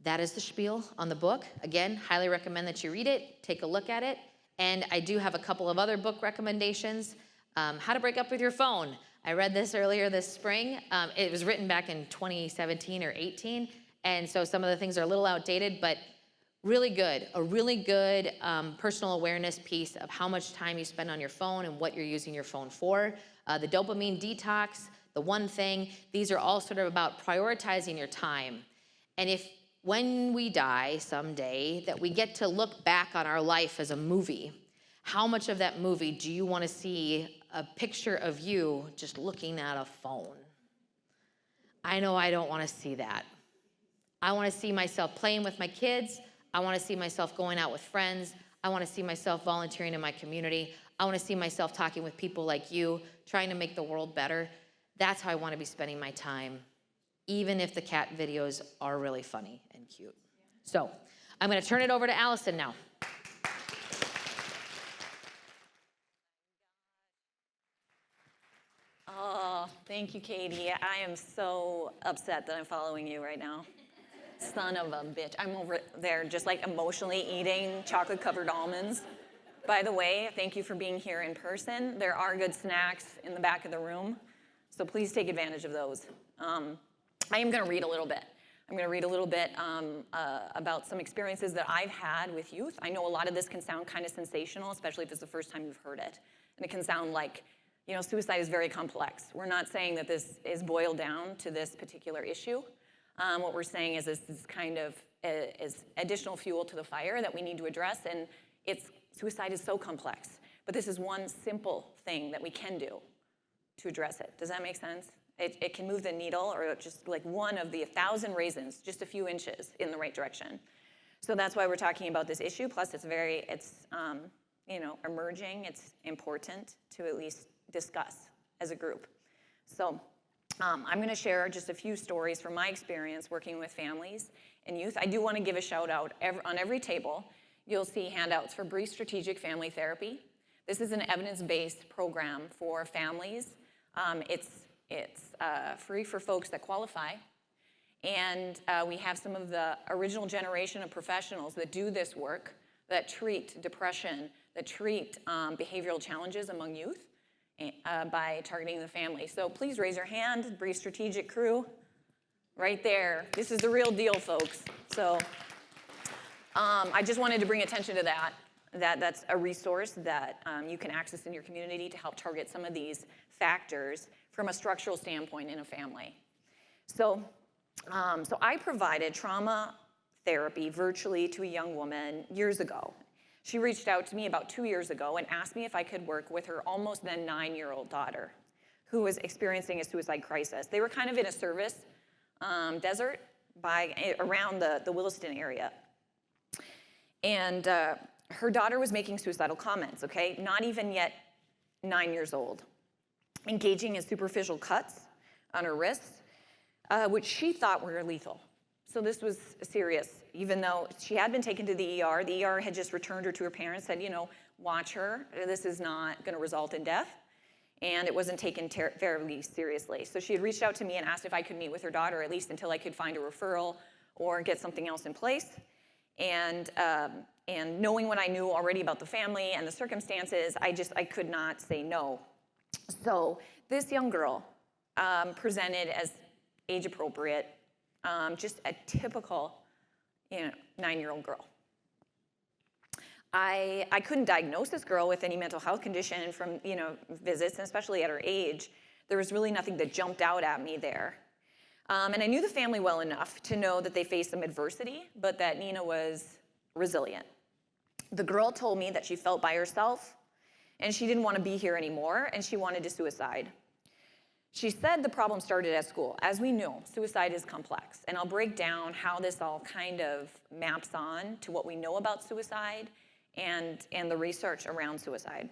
that is the spiel on the book. Again, highly recommend that you read it, take a look at it. And I do have a couple of other book recommendations. How to Break Up with Your Phone. I read this earlier this spring. It was written back in 2017 or 18, and so some of the things are a little outdated, but really good. A really good personal awareness piece of how much time you spend on your phone and what you're using your phone for. The dopamine detox, the one thing, these are all sort of about prioritizing your time. And if when we die someday, that we get to look back on our life as a movie, how much of that movie do you want to see a picture of you just looking at a phone? I know I don't want to see that. I want to see myself playing with my kids. I want to see myself going out with friends. I want to see myself volunteering in my community. I want to see myself talking with people like you, trying to make the world better. That's how I want to be spending my time, even if the cat videos are really funny and cute. So I'm going to turn it over to Allison now. Oh, thank you, Katie. I am so upset that I'm following you right now. Son of a bitch. I'm over there just like emotionally eating chocolate-covered almonds. By the way, thank you for being here in person. There are good snacks in the back of the room, so please take advantage of those. I am going to read a little bit. I'm going to read a little bit about some experiences that I've had with youth. I know a lot of this can sound kind of sensational, especially if it's the first time you've heard it. And it can sound like, you know, suicide is very complex. We're not saying that this is boiled down to this particular issue. What we're saying is this is kind of is additional fuel to the fire that we need to address, and suicide is so complex. But this is one simple thing that we can do to address it. Does that make sense? It can move the needle, or just like one of the 1,000 raisins, just a few inches in the right direction. So that's why we're talking about this issue. Plus, it's you know, emerging. It's important to at least discuss as a group. So I'm going to share just a few stories from my experience working with families and youth. I do want to give a shout out. On every table, you'll see handouts for brief strategic family therapy. This is an evidence-based program for families. It's free for folks that qualify. And we have some of the original generation of professionals that do this work, that treat depression, that treat behavioral challenges among youth by targeting the family. So please raise your hand, brief strategic crew, right there. This is the real deal, folks. So I just wanted to bring attention to that. That's a resource that you can access in your community to help target some of these factors from a structural standpoint in a family. So I provided trauma therapy virtually to a young woman years ago. She reached out to me about 2 years ago and asked me if I could work with her almost then 9-year-old daughter who was experiencing a suicide crisis. They were kind of in a service desert around the Williston area. And her daughter was making suicidal comments, okay? Not even yet 9 years old. Engaging in superficial cuts on her wrists, which she thought were lethal. So this was serious, even though she had been taken to the ER had just returned her to her parents, said, you know, watch her, this is not gonna result in death. And it wasn't taken very seriously. So she had reached out to me and asked if I could meet with her daughter, at least until I could find a referral or get something else in place. And knowing what I knew already about the family and the circumstances, I could not say no. So this young girl presented as age appropriate, just a typical, 9-year-old girl. I couldn't diagnose this girl with any mental health condition from, visits, and especially at her age. There was really nothing that jumped out at me there. And I knew the family well enough to know that they faced some adversity, but that Nina was resilient. The girl told me that she felt by herself, and she didn't want to be here anymore, and she wanted to suicide. She said the problem started at school. As we know, suicide is complex, and I'll break down how this all kind of maps on to what we know about suicide and the research around suicide.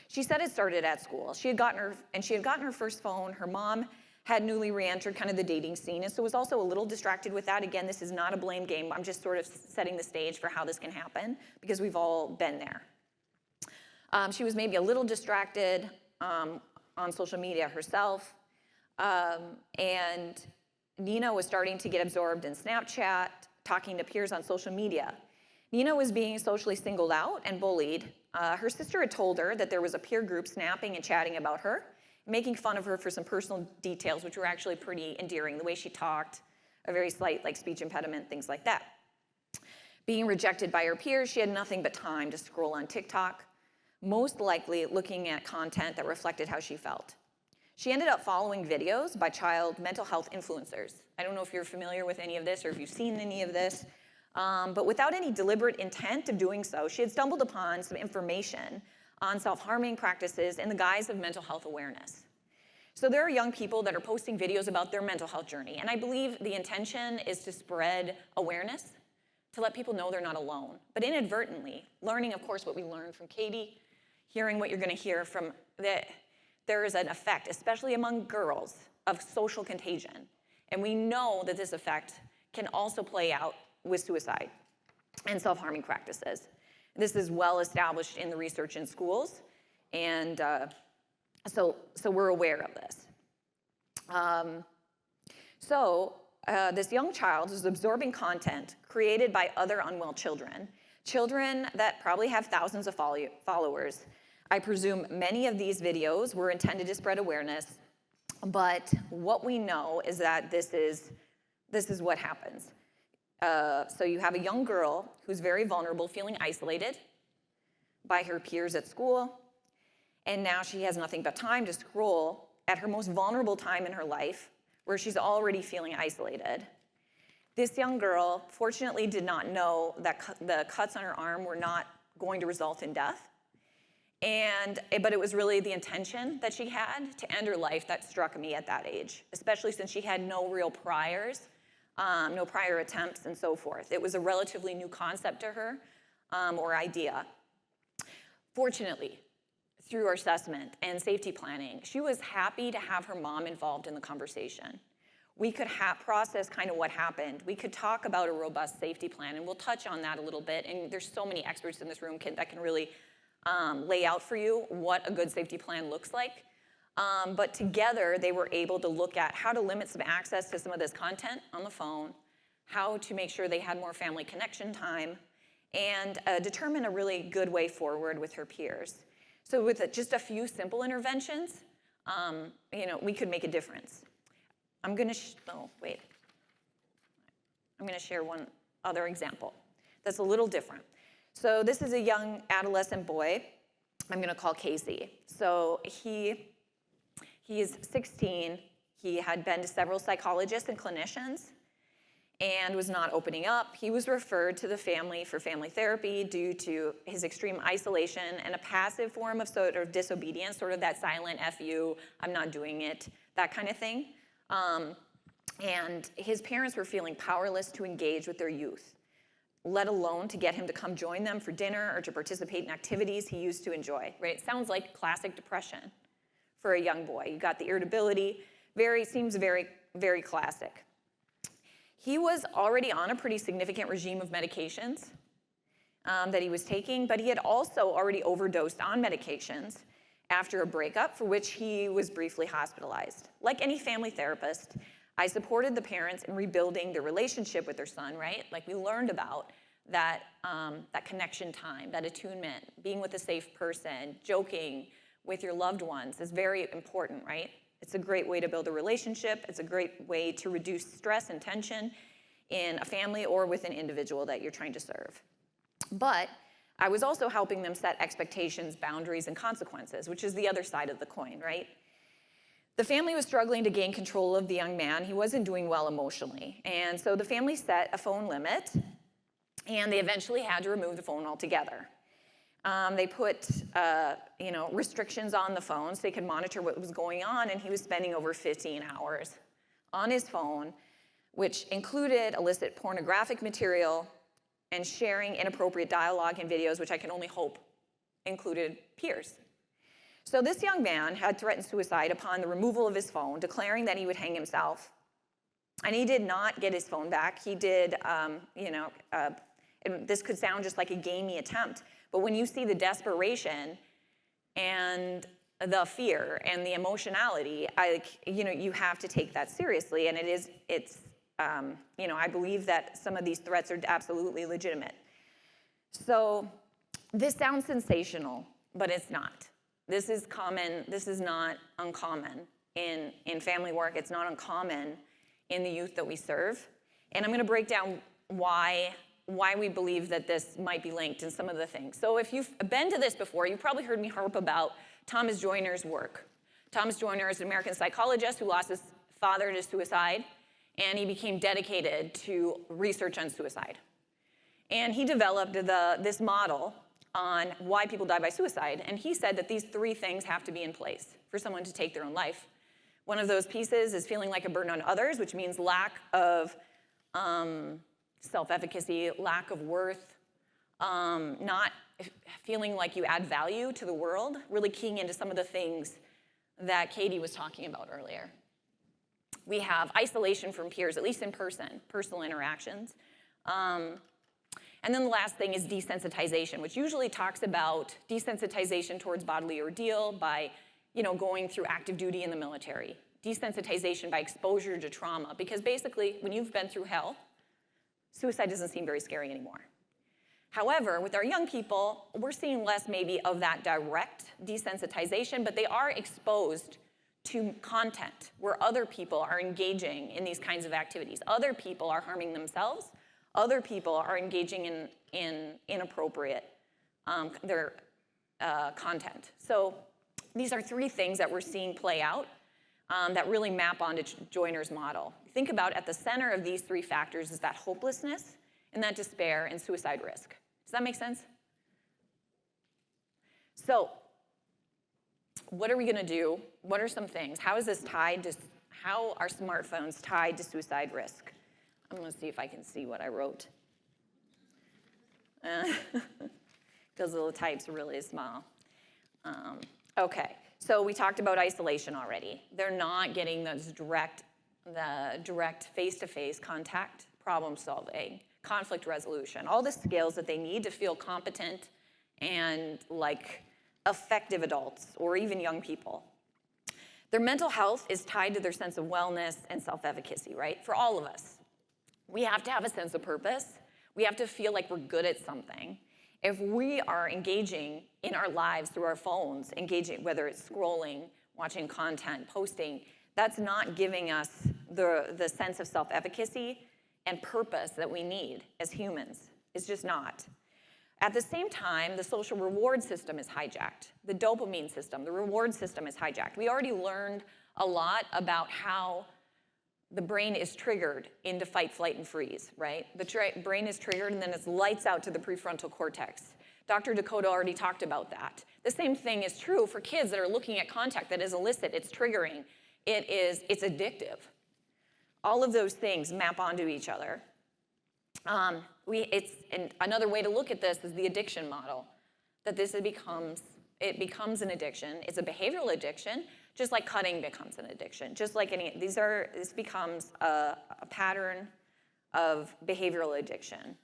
She said it started at school. She had gotten her first phone. Her mom had newly re-entered kind of the dating scene, and so was also a little distracted with that. Again, this is not a blame game. I'm just sort of setting the stage for how this can happen, because we've all been there. She was maybe a little distracted on social media herself, and Nina was starting to get absorbed in Snapchat, talking to peers on social media. Nina was being socially singled out and bullied. Her sister had told her that there was a peer group snapping and chatting about her, making fun of her for some personal details, which were actually pretty endearing, the way she talked, a very slight like speech impediment, things like that. Being rejected by her peers, she had nothing but time to scroll on TikTok, most likely looking at content that reflected how she felt. She ended up following videos by child mental health influencers. I don't know if you're familiar with any of this or if you've seen any of this, but without any deliberate intent of doing so, she had stumbled upon some information on self-harming practices in the guise of mental health awareness. So there are young people that are posting videos about their mental health journey, and I believe the intention is to spread awareness, to let people know they're not alone. But inadvertently, learning, of course, what we learned from Katie, hearing what you're going to hear from that, there is an effect, especially among girls, of social contagion. And we know that this effect can also play out with suicide and self-harming practices. This is well established in the research in schools, and so we're aware of this. This young child is absorbing content created by other unwell children, children that probably have thousands of followers. I presume many of these videos were intended to spread awareness, but what we know is that this is what happens. So you have a young girl who's very vulnerable, feeling isolated by her peers at school, and now she has nothing but time to scroll at her most vulnerable time in her life, where she's already feeling isolated. This young girl, fortunately, did not know that the cuts on her arm were not going to result in death. But it was really the intention that she had to end her life that struck me at that age, especially since she had no real priors, no prior attempts, and so forth. It was a relatively new concept to her, or idea. Fortunately, through our assessment and safety planning, she was happy to have her mom involved in the conversation. We could process kind of what happened. We could talk about a robust safety plan, and we'll touch on that a little bit. And there's so many experts in this room that can really lay out for you what a good safety plan looks like. But together, they were able to look at how to limit some access to some of this content on the phone, how to make sure they had more family connection time, and determine a really good way forward with her peers. So with just a few simple interventions, we could make a difference. I'm going to share one other example that's a little different. So this is a young adolescent boy I'm going to call Kelsey. So he is 16. He had been to several psychologists and clinicians and was not opening up. He was referred to the family for family therapy due to his extreme isolation and a passive form of sort of disobedience, sort of that silent F you, I'm not doing it, that kind of thing. And his parents were feeling powerless to engage with their youth, let alone to get him to come join them for dinner or to participate in activities he used to enjoy, right? It sounds like classic depression for a young boy. You got the irritability, seems very, very classic. He was already on a pretty significant regime of medications that he was taking, but he had also already overdosed on medications after a breakup for which he was briefly hospitalized. Like any family therapist, I supported the parents in rebuilding their relationship with their son, right? Like we learned about that connection time, that attunement, being with a safe person, joking with your loved ones is very important, right? It's a great way to build a relationship. It's a great way to reduce stress and tension in a family or with an individual that you're trying to serve. But I was also helping them set expectations, boundaries, and consequences, which is the other side of the coin, right? The family was struggling to gain control of the young man. He wasn't doing well emotionally. And so the family set a phone limit, and they eventually had to remove the phone altogether. They put restrictions on the phone so they could monitor what was going on, and he was spending over 15 hours on his phone, which included illicit pornographic material and sharing inappropriate dialogue and videos, which I can only hope included peers. So this young man had threatened suicide upon the removal of his phone, declaring that he would hang himself. And he did not get his phone back. He did, and this could sound just like a gamey attempt, but when you see the desperation and the fear and the emotionality, you have to take that seriously. And I believe that some of these threats are absolutely legitimate. So this sounds sensational, but it's not. This is common, this is not uncommon in family work. It's not uncommon in the youth that we serve. And I'm gonna break down why we believe that this might be linked in some of the things. So if you've been to this before, you've probably heard me harp about Thomas Joyner's work. Thomas Joyner is an American psychologist who lost his father to suicide, and he became dedicated to research on suicide. And he developed this model on why people die by suicide, and he said that these 3 things have to be in place for someone to take their own life. One of those pieces is feeling like a burden on others, which means lack of self-efficacy, lack of worth, not feeling like you add value to the world, really keying into some of the things that Katie was talking about earlier. We have isolation from peers, at least in person, personal interactions. And then the last thing is desensitization, which usually talks about desensitization towards bodily ordeal by, going through active duty in the military. Desensitization by exposure to trauma, because basically, when you've been through hell, suicide doesn't seem very scary anymore. However, with our young people, we're seeing less maybe of that direct desensitization, but they are exposed to content where other people are engaging in these kinds of activities. Other people are harming themselves. Other people are engaging in inappropriate content. So these are 3 things that we're seeing play out that really map onto Joyner's model. Think about at the center of these 3 factors is that hopelessness and that despair and suicide risk. Does that make sense? So what are we gonna do? What are some things? How is this tied to, how are smartphones tied to suicide risk? I'm gonna see if I can see what I wrote. Those little types are really small. Okay, so we talked about isolation already. They're not getting the direct face-to-face contact, problem solving, conflict resolution, all the skills that they need to feel competent and like effective adults or even young people. Their mental health is tied to their sense of wellness and self-efficacy, right? For all of us. We have to have a sense of purpose. We have to feel like we're good at something. If we are engaging in our lives through our phones, engaging, whether it's scrolling, watching content, posting, that's not giving us the sense of self-efficacy and purpose that we need as humans. It's just not. At the same time, the social reward system is hijacked. The dopamine system, the reward system is hijacked. We already learned a lot about how the brain is triggered into fight, flight, and freeze, right? The brain is triggered and then it lights out to the prefrontal cortex. Dr. Dakota already talked about that. The same thing is true for kids that are looking at content that is illicit, it's triggering, it's addictive. All of those things map onto each other. And another way to look at this is the addiction model, that it becomes an addiction. It's a behavioral addiction, just like cutting becomes an addiction. Just like this becomes a pattern of behavioral addiction.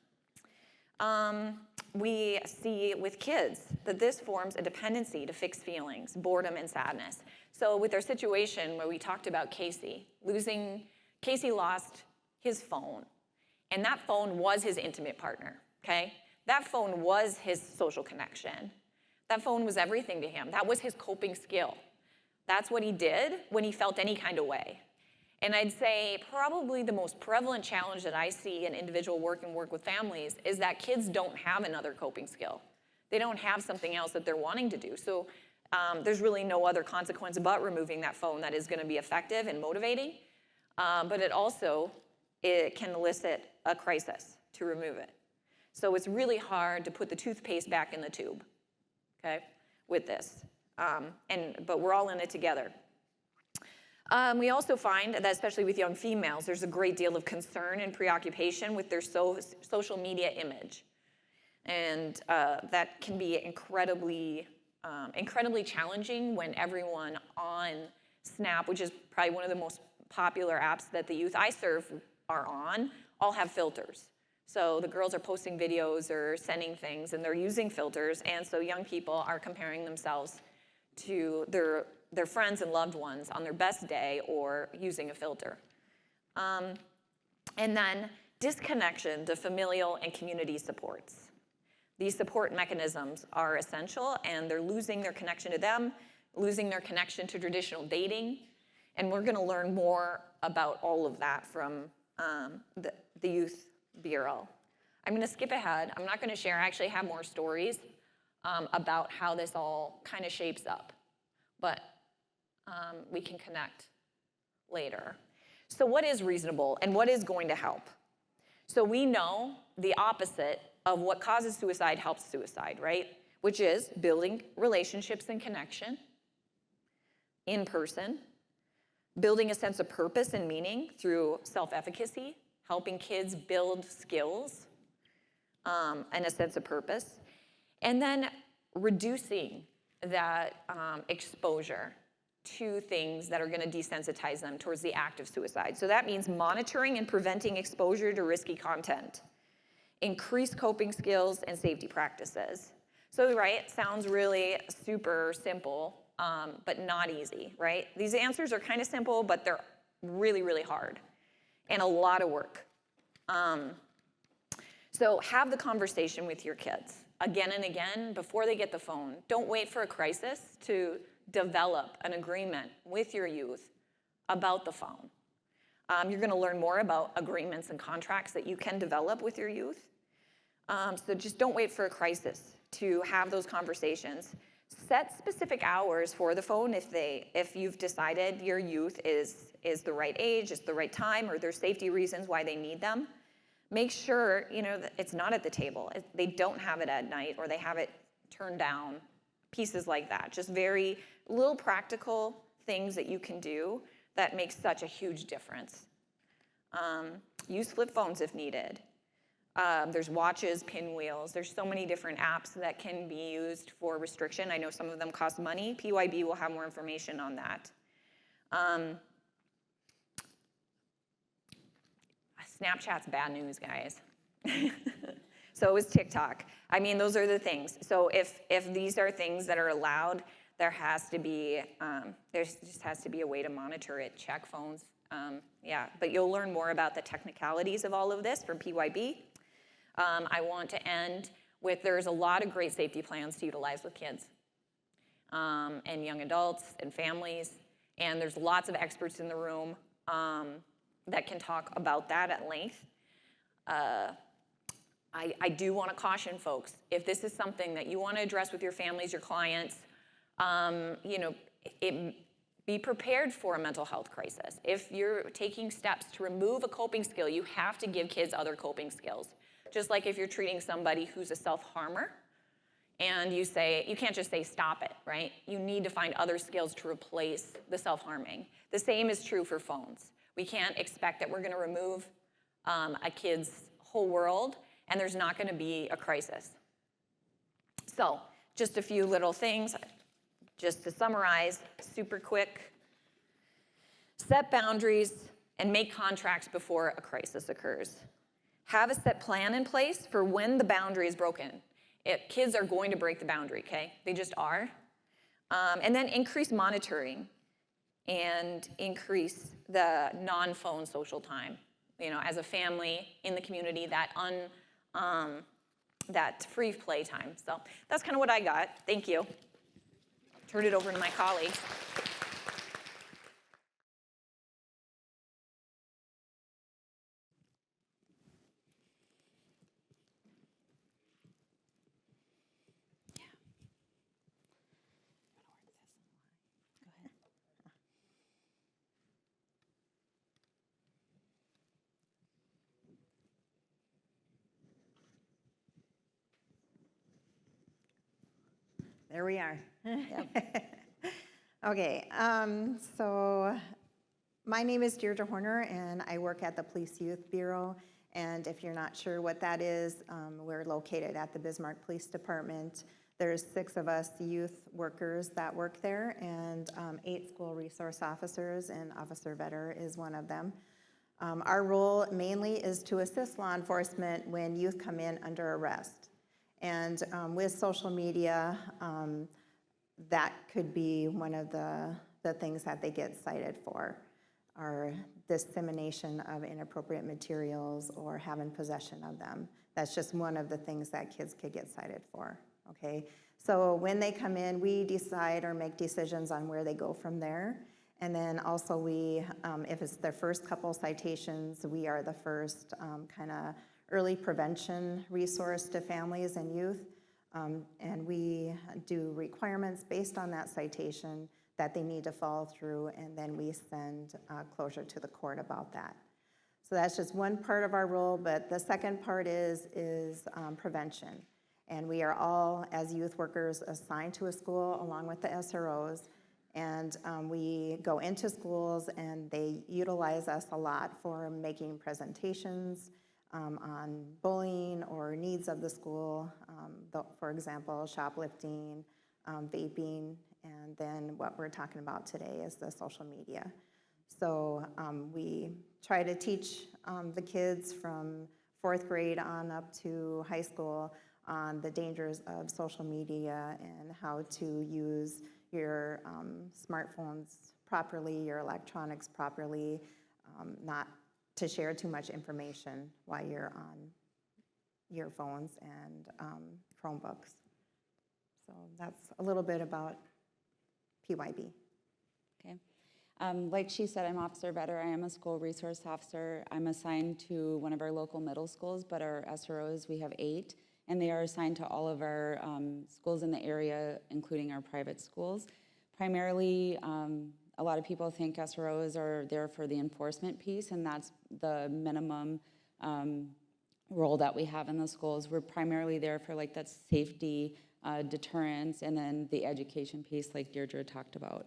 We see with kids that this forms a dependency to fixed feelings, boredom and sadness. So with our situation where we talked about Casey lost his phone. And that phone was his intimate partner, okay? That phone was his social connection. That phone was everything to him. That was his coping skill. That's what he did when he felt any kind of way. And I'd say probably the most prevalent challenge that I see in individual work and work with families is that kids don't have another coping skill. They don't have something else that they're wanting to do. So there's really no other consequence but removing that phone that is going to be effective and motivating. But it can elicit a crisis to remove it. So it's really hard to put the toothpaste back in the tube, okay, with this. But we're all in it together. We also find that, especially with young females, there's a great deal of concern and preoccupation with their social media image. And that can be incredibly challenging when everyone on Snap, which is probably one of the most popular apps that the youth I serve are on, all have filters. So the girls are posting videos or sending things, and they're using filters, and so young people are comparing themselves to their friends and loved ones on their best day or using a filter. And then disconnection to familial and community supports. These support mechanisms are essential, and they're losing their connection to them, losing their connection to traditional dating, and we're going to learn more about all of that from the Youth Bureau. I'm going to skip ahead. I'm not going to share. I actually have more stories about how this all kind of shapes up, but we can connect later. So what is reasonable and what is going to help? So we know the opposite of what causes suicide helps suicide, right? Which is building relationships and connection in person, building a sense of purpose and meaning through self-efficacy, helping kids build skills and a sense of purpose, and then reducing that exposure to things that are going to desensitize them towards the act of suicide. So that means monitoring and preventing exposure to risky content, increase coping skills and safety practices. So, right, sounds really super simple, but not easy, right? These answers are kind of simple, but they're really, really hard and a lot of work. So have the conversation with your kids again and again before they get the phone. Don't wait for a crisis to develop an agreement with your youth about the phone. You're going to learn more about agreements and contracts that you can develop with your youth. So just don't wait for a crisis to have those conversations. Set specific hours for the phone if you've decided your youth is the right age, it's the right time, or there's safety reasons why they need them. Make sure that it's not at the table. They don't have it at night, or they have it turned down. Pieces like that. Just very little practical things that you can do that make such a huge difference. Use flip phones if needed. There's watches, pinwheels. There's so many different apps that can be used for restriction. I know some of them cost money. PYB will have more information on that. Snapchat's bad news, guys. So is TikTok. I mean, those are the things. So if these are things that are allowed, there just has to be a way to monitor it, check phones. Yeah, but you'll learn more about the technicalities of all of this from PYB. I want to end with there's a lot of great safety plans to utilize with kids and young adults and families, and there's lots of experts in the room that can talk about that at length. I do want to caution folks, if this is something that you want to address with your families, your clients, be prepared for a mental health crisis. If you're taking steps to remove a coping skill, you have to give kids other coping skills. Just like if you're treating somebody who's a self-harmer, and you can't just say stop it, right? You need to find other skills to replace the self-harming. The same is true for phones. We can't expect that we're going to remove a kid's whole world and there's not going to be a crisis. So just a few little things, just to summarize, super quick. Set boundaries and make contracts before a crisis occurs. Have a set plan in place for when the boundary is broken. Kids are going to break the boundary, okay? They just are. And then increase monitoring and increase the non-phone social time. As a family in the community, that free play time. So that's kind of what I got. Thank you. Turn it over to my colleagues. There we are. Okay, so my name is Deirdre Horner, and I work at the Police Youth Bureau. And if you're not sure what that is, we're located at the Bismarck Police Department. There's 6 of us youth workers that work there, and 8 school resource officers, and Officer Vetter is one of them. Our role mainly is to assist law enforcement when youth come in under arrest. And with social media, that could be one of the things that they get cited for, are dissemination of inappropriate materials or having possession of them. That's just one of the things that kids could get cited for, okay? So when they come in, we decide or make decisions on where they go from there. And then also we, if it's their first couple citations, we are the first kind of early prevention resource to families and youth. And we do requirements based on that citation that they need to follow through, and then we send closure to the court about that. So that's just one part of our role, but the second part is prevention. And we are all, as youth workers, assigned to a school along with the SROs, and we go into schools and they utilize us a lot for making presentations on bullying or needs of the school, for example, shoplifting, vaping, and then what we're talking about today is the social media. So we try to teach the kids from 4th grade on up to high school on the dangers of social media and how to use your smartphones properly, your electronics properly, not to share too much information while you're on your phones and Chromebooks. So that's a little bit about PYB. Okay. Like she said, I'm Officer Vetter. I am a school resource officer. I'm assigned to one of our local middle schools, but our SROs, we have 8, and they are assigned to all of our schools in the area, including our private schools. Primarily, a lot of people think SROs are there for the enforcement piece, and that's the minimum role that we have in the schools. We're primarily there for like that safety, deterrence, and then the education piece like Deirdre talked about.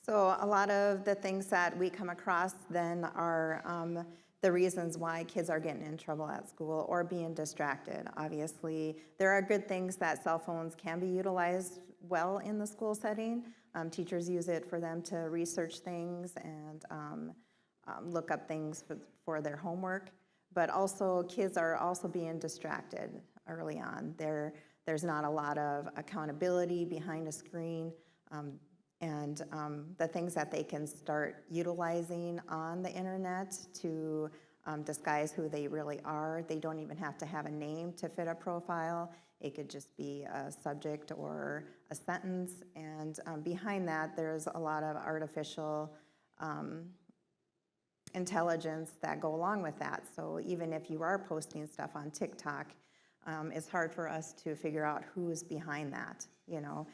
So a lot of the things that we come across then are the reasons why kids are getting in trouble at school or being distracted. Obviously, there are good things that cell phones can be utilized well in the school setting. Teachers use it for them to research things and look up things for their homework. But also, kids are also being distracted early on. There's not a lot of accountability behind a screen. And the things that they can start utilizing on the internet to disguise who they really are. They don't even have to have a name to fit a profile. It could just be a subject or a sentence. And behind that, there's a lot of artificial intelligence that go along with that. So even if you are posting stuff on TikTok, it's hard for us to figure out who is behind that, you know.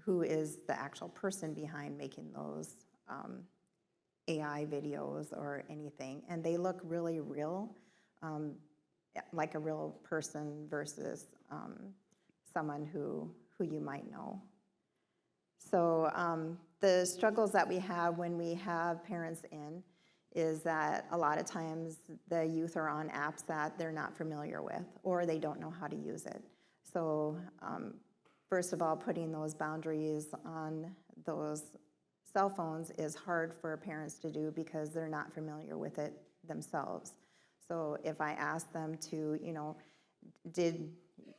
Who is the actual person behind making those AI videos or anything. And they look really real, like a real person versus someone who you might know. So the struggles that we have when we have parents in is that a lot of times the youth are on apps that they're not familiar with or they don't know how to use it. So first of all, putting those boundaries on those cell phones is hard for parents to do because they're not familiar with it themselves. So if I ask them to, you know, did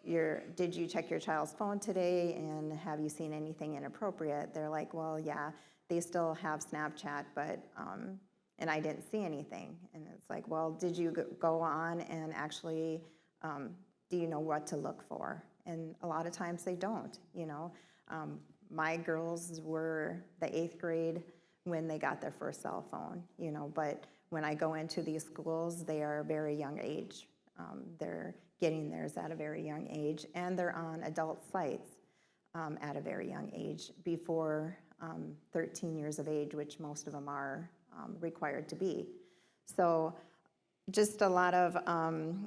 you check your child's phone today and have you seen anything inappropriate? They're like, well, yeah, they still have Snapchat, but, and I didn't see anything. And it's like, well, did you go on and actually, do you know what to look for? And a lot of times they don't, you know. My girls were the 8th grade when they got their first cell phone, you know, but when I go into these schools, they are a very young age. They're getting theirs at a very young age, and they're on adult sites at a very young age, before 13 years of age, which most of them are required to be. So just a lot of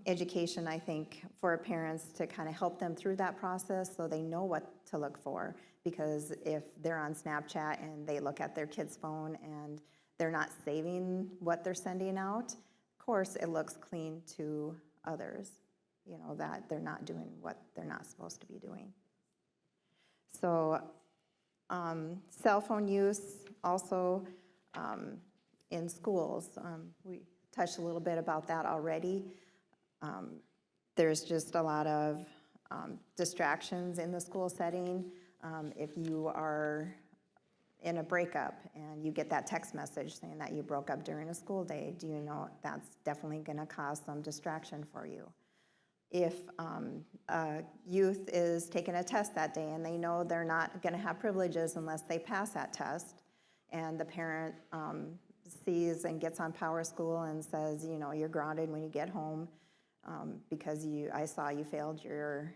education, I think, for parents to kind of help them through that process so they know what to look for. Because if they're on Snapchat and they look at their kid's phone and they're not saving what they're sending out, of course it looks clean to others, you know, that they're not doing what they're not supposed to be doing. So cell phone use also in schools, we touched a little bit about that already. There's just a lot of distractions in the school setting. If you are in a breakup and you get that text message saying that you broke up during a school day, do you know that's definitely going to cause some distraction for you? If a youth is taking a test that day and they know they're not going to have privileges unless they pass that test, and the parent sees and gets on Power School and says, you know, you're grounded when you get home because I saw you failed your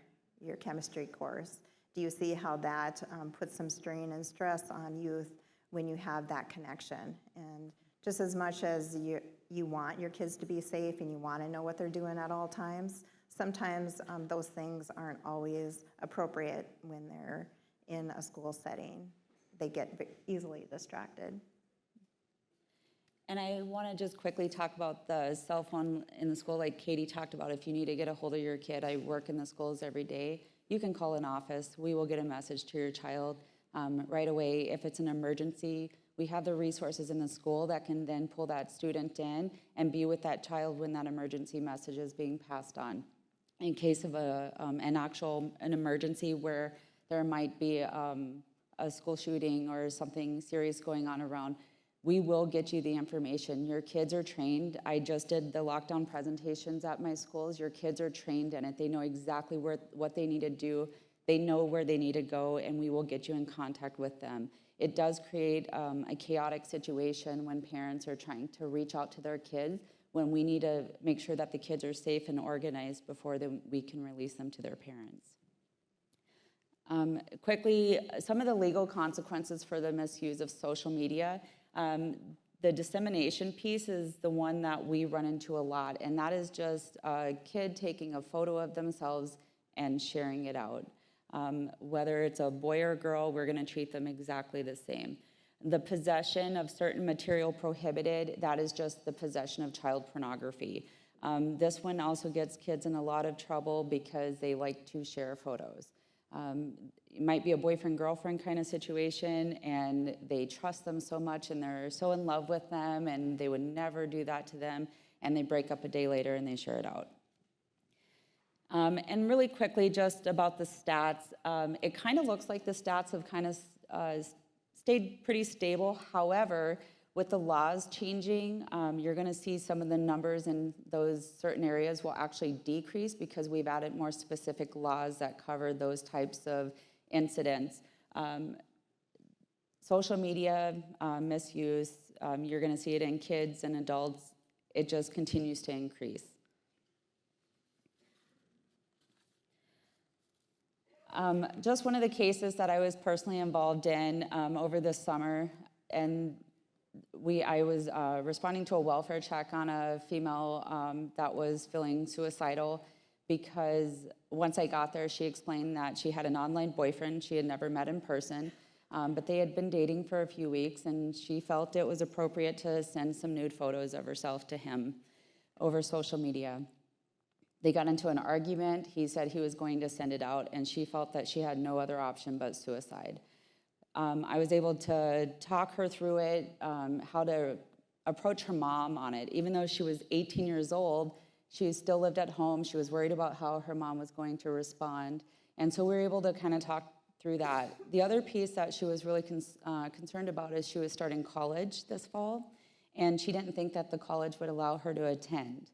chemistry course. Do you see how that puts some strain and stress on youth when you have that connection? And just as much as you want your kids to be safe and you want to know what they're doing at all times, sometimes those things aren't always appropriate when they're in a school setting. They get easily distracted. And I want to just quickly talk about the cell phone in the school, like Katie talked about. If you need to get a hold of your kid, I work in the schools every day. You can call an office. We will get a message to your child right away. If it's an emergency, we have the resources in the school that can then pull that student in and be with that child when that emergency message is being passed on. In case of an emergency where there might be a school shooting or something serious going on around, we will get you the information. Your kids are trained. I just did the lockdown presentations at my schools. Your kids are trained in it. They know exactly what they need to do. They know where they need to go, and we will get you in contact with them. It does create a chaotic situation when parents are trying to reach out to their kids, when we need to make sure that the kids are safe and organized before we can release them to their parents. Quickly, some of the legal consequences for the misuse of social media. The dissemination piece is the one that we run into a lot, and that is just a kid taking a photo of themselves and sharing it out. Whether it's a boy or girl, we're going to treat them exactly the same. The possession of certain material prohibited, that is just the possession of child pornography. This one also gets kids in a lot of trouble because they like to share photos. It might be a boyfriend-girlfriend kind of situation, and they trust them so much, and they're so in love with them, and they would never do that to them, and they break up a day later, and they share it out. And really quickly, just about the stats, it kind of looks like the stats have kind of stayed pretty stable. However, with the laws changing, you're going to see some of the numbers in those certain areas will actually decrease because we've added more specific laws that cover those types of incidents. Social media misuse, you're going to see it in kids and adults. It just continues to increase. Just one of the cases that I was personally involved in over this summer, and I was responding to a welfare check on a female that was feeling suicidal because once I got there, she explained that she had an online boyfriend she had never met in person, but they had been dating for a few weeks, and she felt it was appropriate to send some nude photos of herself to him over social media. They got into an argument. He said he was going to send it out, and she felt that she had no other option but suicide. I was able to talk her through it, how to approach her mom on it. Even though she was 18 years old, she still lived at home. She was worried about how her mom was going to respond. And so we were able to kind of talk through that. The other piece that she was really concerned about is she was starting college this fall, and she didn't think that the college would allow her to attend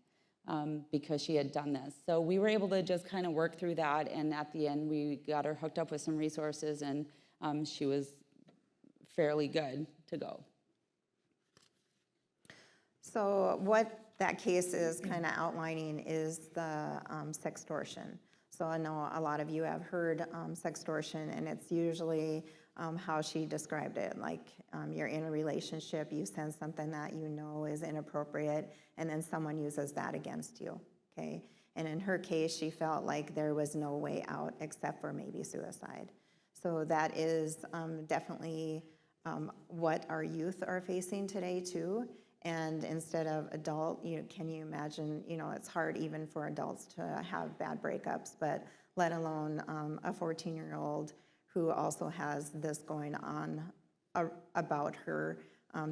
because she had done this. So we were able to just kind of work through that, and at the end, we got her hooked up with some resources, and she was fairly good to go. So what that case is kind of outlining is the sextortion. So I know a lot of you have heard sextortion, and it's usually how she described it, like you're in a relationship, you send something that you know is inappropriate, and then someone uses that against you, okay? And in her case, she felt like there was no way out except for maybe suicide. So that is definitely what our youth are facing today too. And instead of adult, can you imagine, it's hard even for adults to have bad breakups, but let alone a 14-year-old who also has this going on about her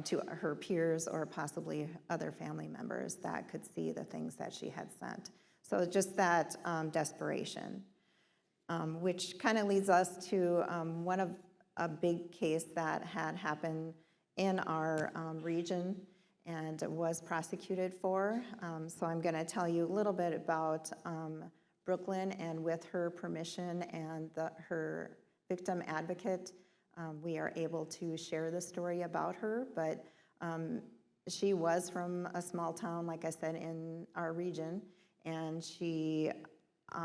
to her peers or possibly other family members that could see the things that she had sent. So just that desperation, which kind of leads us to one of a big case that had happened in our region and was prosecuted for. So I'm going to tell you a little bit about Brooklyn, and with her permission and her victim advocate, we are able to share the story about her. But she was from a small town, like I said, in our region, and she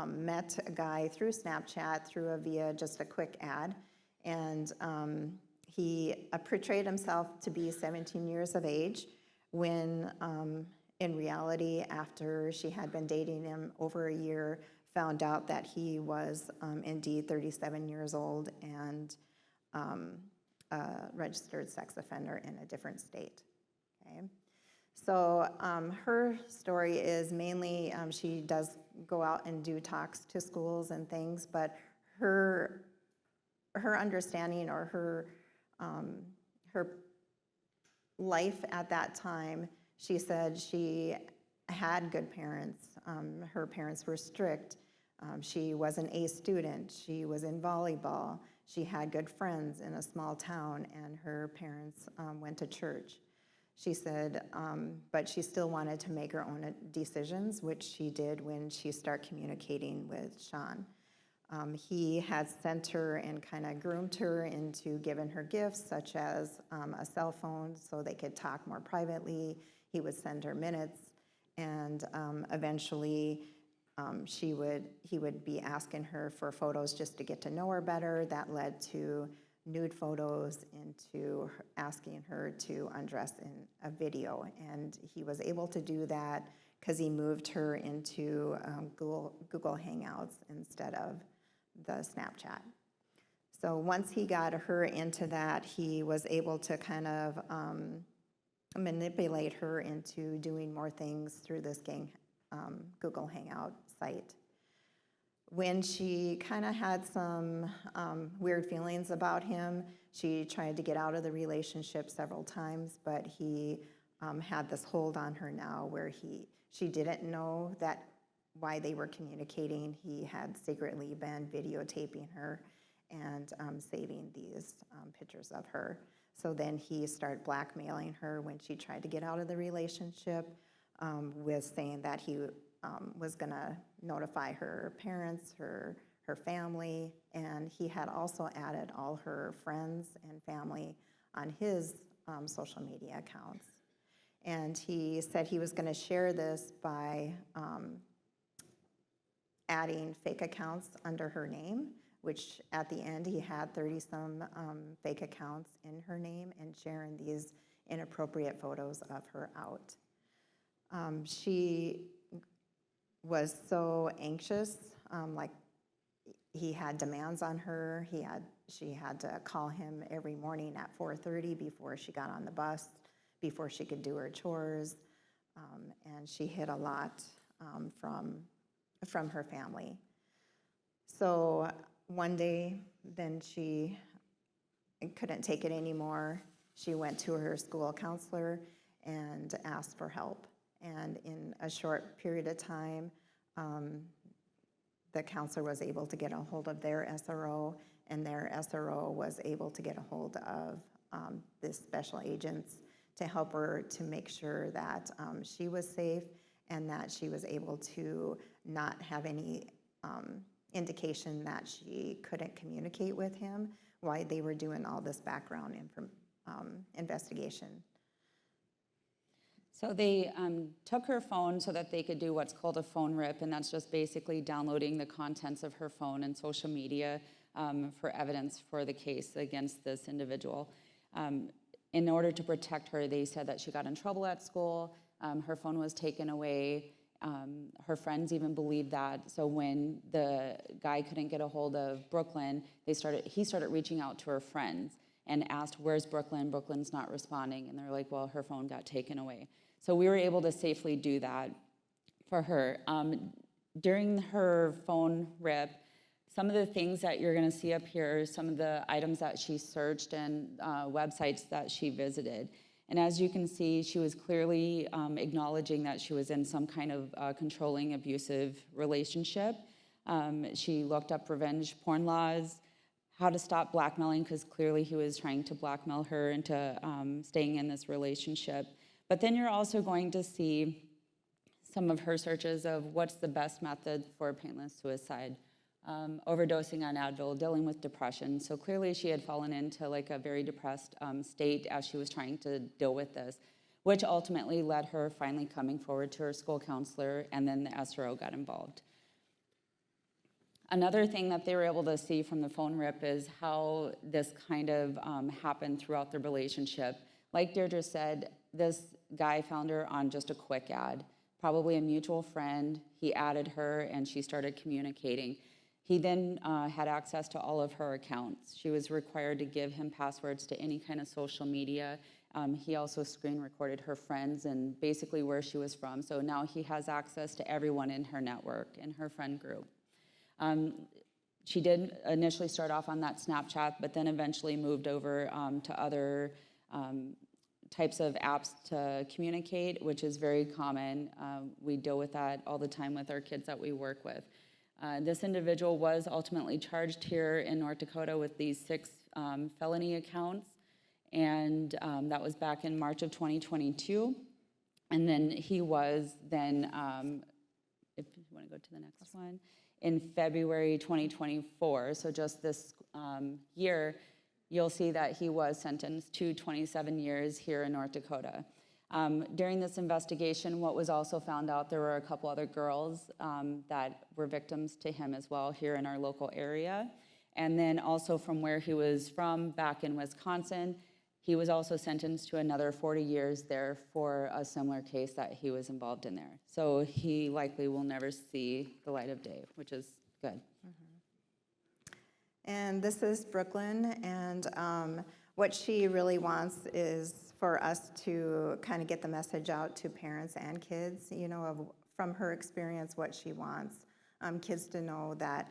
met a guy through Snapchat via just a quick ad, and he portrayed himself to be 17 years of age when in reality, after she had been dating him over a year, found out that he was indeed 37 years old and a registered sex offender in a different state. Okay. So her story is mainly, she does go out and do talks to schools and things, but her understanding or her life at that time, she said she had good parents. Her parents were strict. She was an A student. She was in volleyball. She had good friends in a small town, and her parents went to church. She said, but she still wanted to make her own decisions, which she did when she started communicating with Sean. He had sent her and kind of groomed her into giving her gifts, such as a cell phone so they could talk more privately. He would send her minutes, and eventually he would be asking her for photos just to get to know her better. That led to nude photos, into asking her to undress in a video. And he was able to do that because he moved her into Google Hangouts instead of the Snapchat. So once he got her into that, he was able to kind of manipulate her into doing more things through this Google Hangout site. When she kind of had some weird feelings about him, she tried to get out of the relationship several times, but he had this hold on her now where she didn't know that why they were communicating. He had secretly been videotaping her and saving these pictures of her. So then he started blackmailing her when she tried to get out of the relationship with saying that he was going to notify her parents, her family, and he had also added all her friends and family on his social media accounts. And he said he was going to share this by adding fake accounts under her name, which at the end he had 30-some fake accounts in her name, and sharing these inappropriate photos of her out. She was so anxious, like he had demands on her. She had to call him every morning at 4:30 before she got on the bus, before she could do her chores, and she hid a lot from her family. So one day, then she couldn't take it anymore. She went to her school counselor and asked for help. And in a short period of time, the counselor was able to get a hold of their SRO, and their SRO was able to get a hold of the special agents to help her to make sure that she was safe and that she was able to not have any indication that she couldn't communicate with him while they were doing all this background investigation. So they took her phone so that they could do what's called a phone rip, and that's just basically downloading the contents of her phone and social media for evidence for the case against this individual. In order to protect her, they said that she got in trouble at school, her phone was taken away, her friends even believed that. So when the guy couldn't get a hold of Brooklyn, he started reaching out to her friends and asked, "Where's Brooklyn? Brooklyn's not responding." And they're like, "Well, her phone got taken away." So we were able to safely do that for her. During her phone rip, some of the things that you're going to see up here are some of the items that she searched and websites that she visited. And as you can see, she was clearly acknowledging that she was in some kind of controlling, abusive relationship. She looked up revenge porn laws, how to stop blackmailing, because clearly he was trying to blackmail her into staying in this relationship. But then you're also going to see some of her searches of what's the best method for painless suicide. Overdosing on Advil, dealing with depression. So clearly she had fallen into like a very depressed state as she was trying to deal with this, which ultimately led her finally coming forward to her school counselor, and then the SRO got involved. Another thing that they were able to see from the phone rip is how this kind of happened throughout the relationship. Like Deirdre said, this guy found her on just a quick ad, probably a mutual friend. He added her and she started communicating. He then had access to all of her accounts. She was required to give him passwords to any kind of social media. He also screen recorded her friends and basically where she was from. So now he has access to everyone in her network, in her friend group. She did initially start off on that Snapchat, but then eventually moved over to other types of apps to communicate, which is very common. We deal with that all the time with our kids that we work with. This individual was ultimately charged here in North Dakota with these 6 felony accounts, and that was back in March of 2022. And then he was then, if you want to go to the next one, in February 2024, so just this year, you'll see that he was sentenced to 27 years here in North Dakota. During this investigation, what was also found out, there were a couple other girls that were victims to him as well here in our local area. And then also from where he was from, back in Wisconsin, he was also sentenced to another 40 years there for a similar case that he was involved in there. So he likely will never see the light of day, which is good. And this is Brooklyn, and what she really wants is for us to kind of get the message out to parents and kids, you know, from her experience, what she wants kids to know that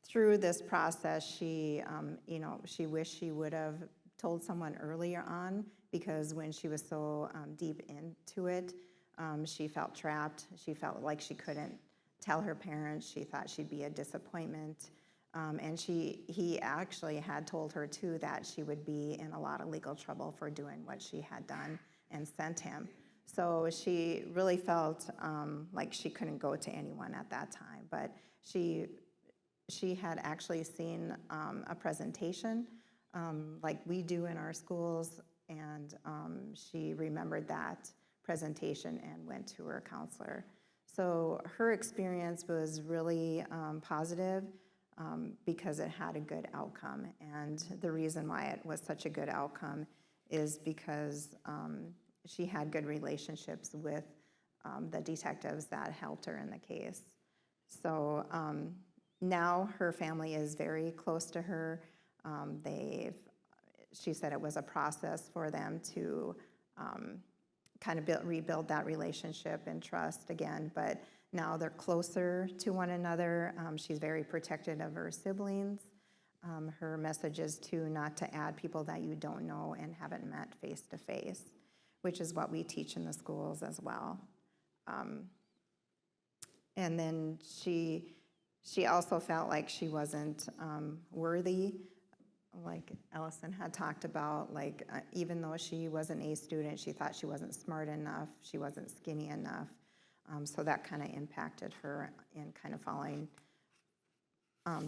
through this process, she, you know, she wished she would have told someone earlier on, because when she was so deep into it, she felt trapped. She felt like she couldn't tell her parents. She thought she'd be a disappointment. And he actually had told her too that she would be in a lot of legal trouble for doing what she had done and sent him. So she really felt like she couldn't go to anyone at that time. But she had actually seen a presentation like we do in our schools, and she remembered that presentation and went to her counselor. So her experience was really positive. Because it had a good outcome. And the reason why it was such a good outcome is because she had good relationships with the detectives that helped her in the case. So now her family is very close to her. She said it was a process for them to kind of rebuild that relationship and trust again, but now they're closer to one another. She's very protective of her siblings. Her message is to not to add people that you don't know and haven't met face to face, which is what we teach in the schools as well. And then she also felt like she wasn't worthy, like Ellison had talked about, like even though she was an A student, she thought she wasn't smart enough, she wasn't skinny enough. So that kind of impacted her in kind of falling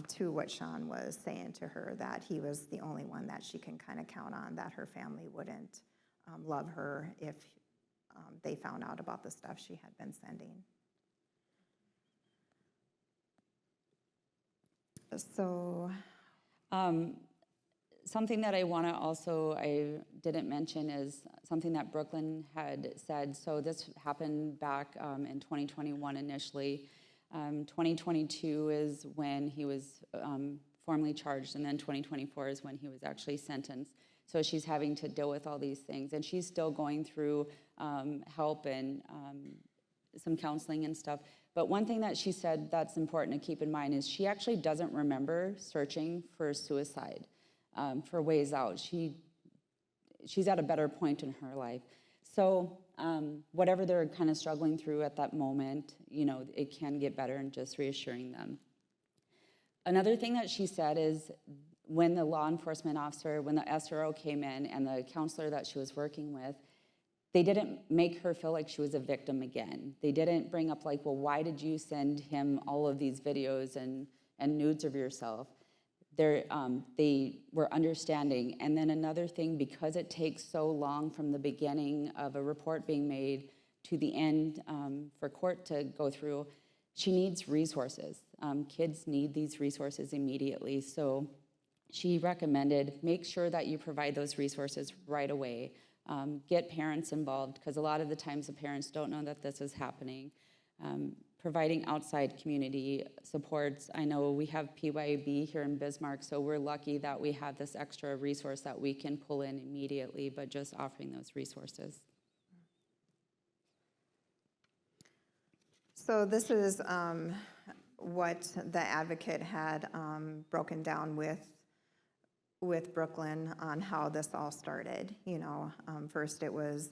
to what Sean was saying to her, that he was the only one that she can kind of count on, that her family wouldn't love her if they found out about the stuff she had been sending. So something that I want to also, I didn't mention, is something that Brooklyn had said. So this happened back in 2021 initially. 2022 is when he was formally charged, and then 2024 is when he was actually sentenced. So she's having to deal with all these things, and she's still going through help and some counseling and stuff. But one thing that she said that's important to keep in mind is she actually doesn't remember searching for suicide. For ways out. She's at a better point in her life. So whatever they're kind of struggling through at that moment, you know, it can get better, and just reassuring them. Another thing that she said is when the law enforcement officer, when the SRO came in and the counselor that she was working with, they didn't make her feel like she was a victim again. They didn't bring up like, well, why did you send him all of these videos and nudes of yourself? They were understanding. And then another thing, because it takes so long from the beginning of a report being made to the end for court to go through, she needs resources. Kids need these resources immediately. So she recommended make sure that you provide those resources right away. Get parents involved, because a lot of the times the parents don't know that this is happening. Providing outside community supports. I know we have PYB here in Bismarck, so we're lucky that we have this extra resource that we can pull in immediately, but just offering those resources. So this is what the advocate had broken down with Brooklyn on how this all started. You know, first it was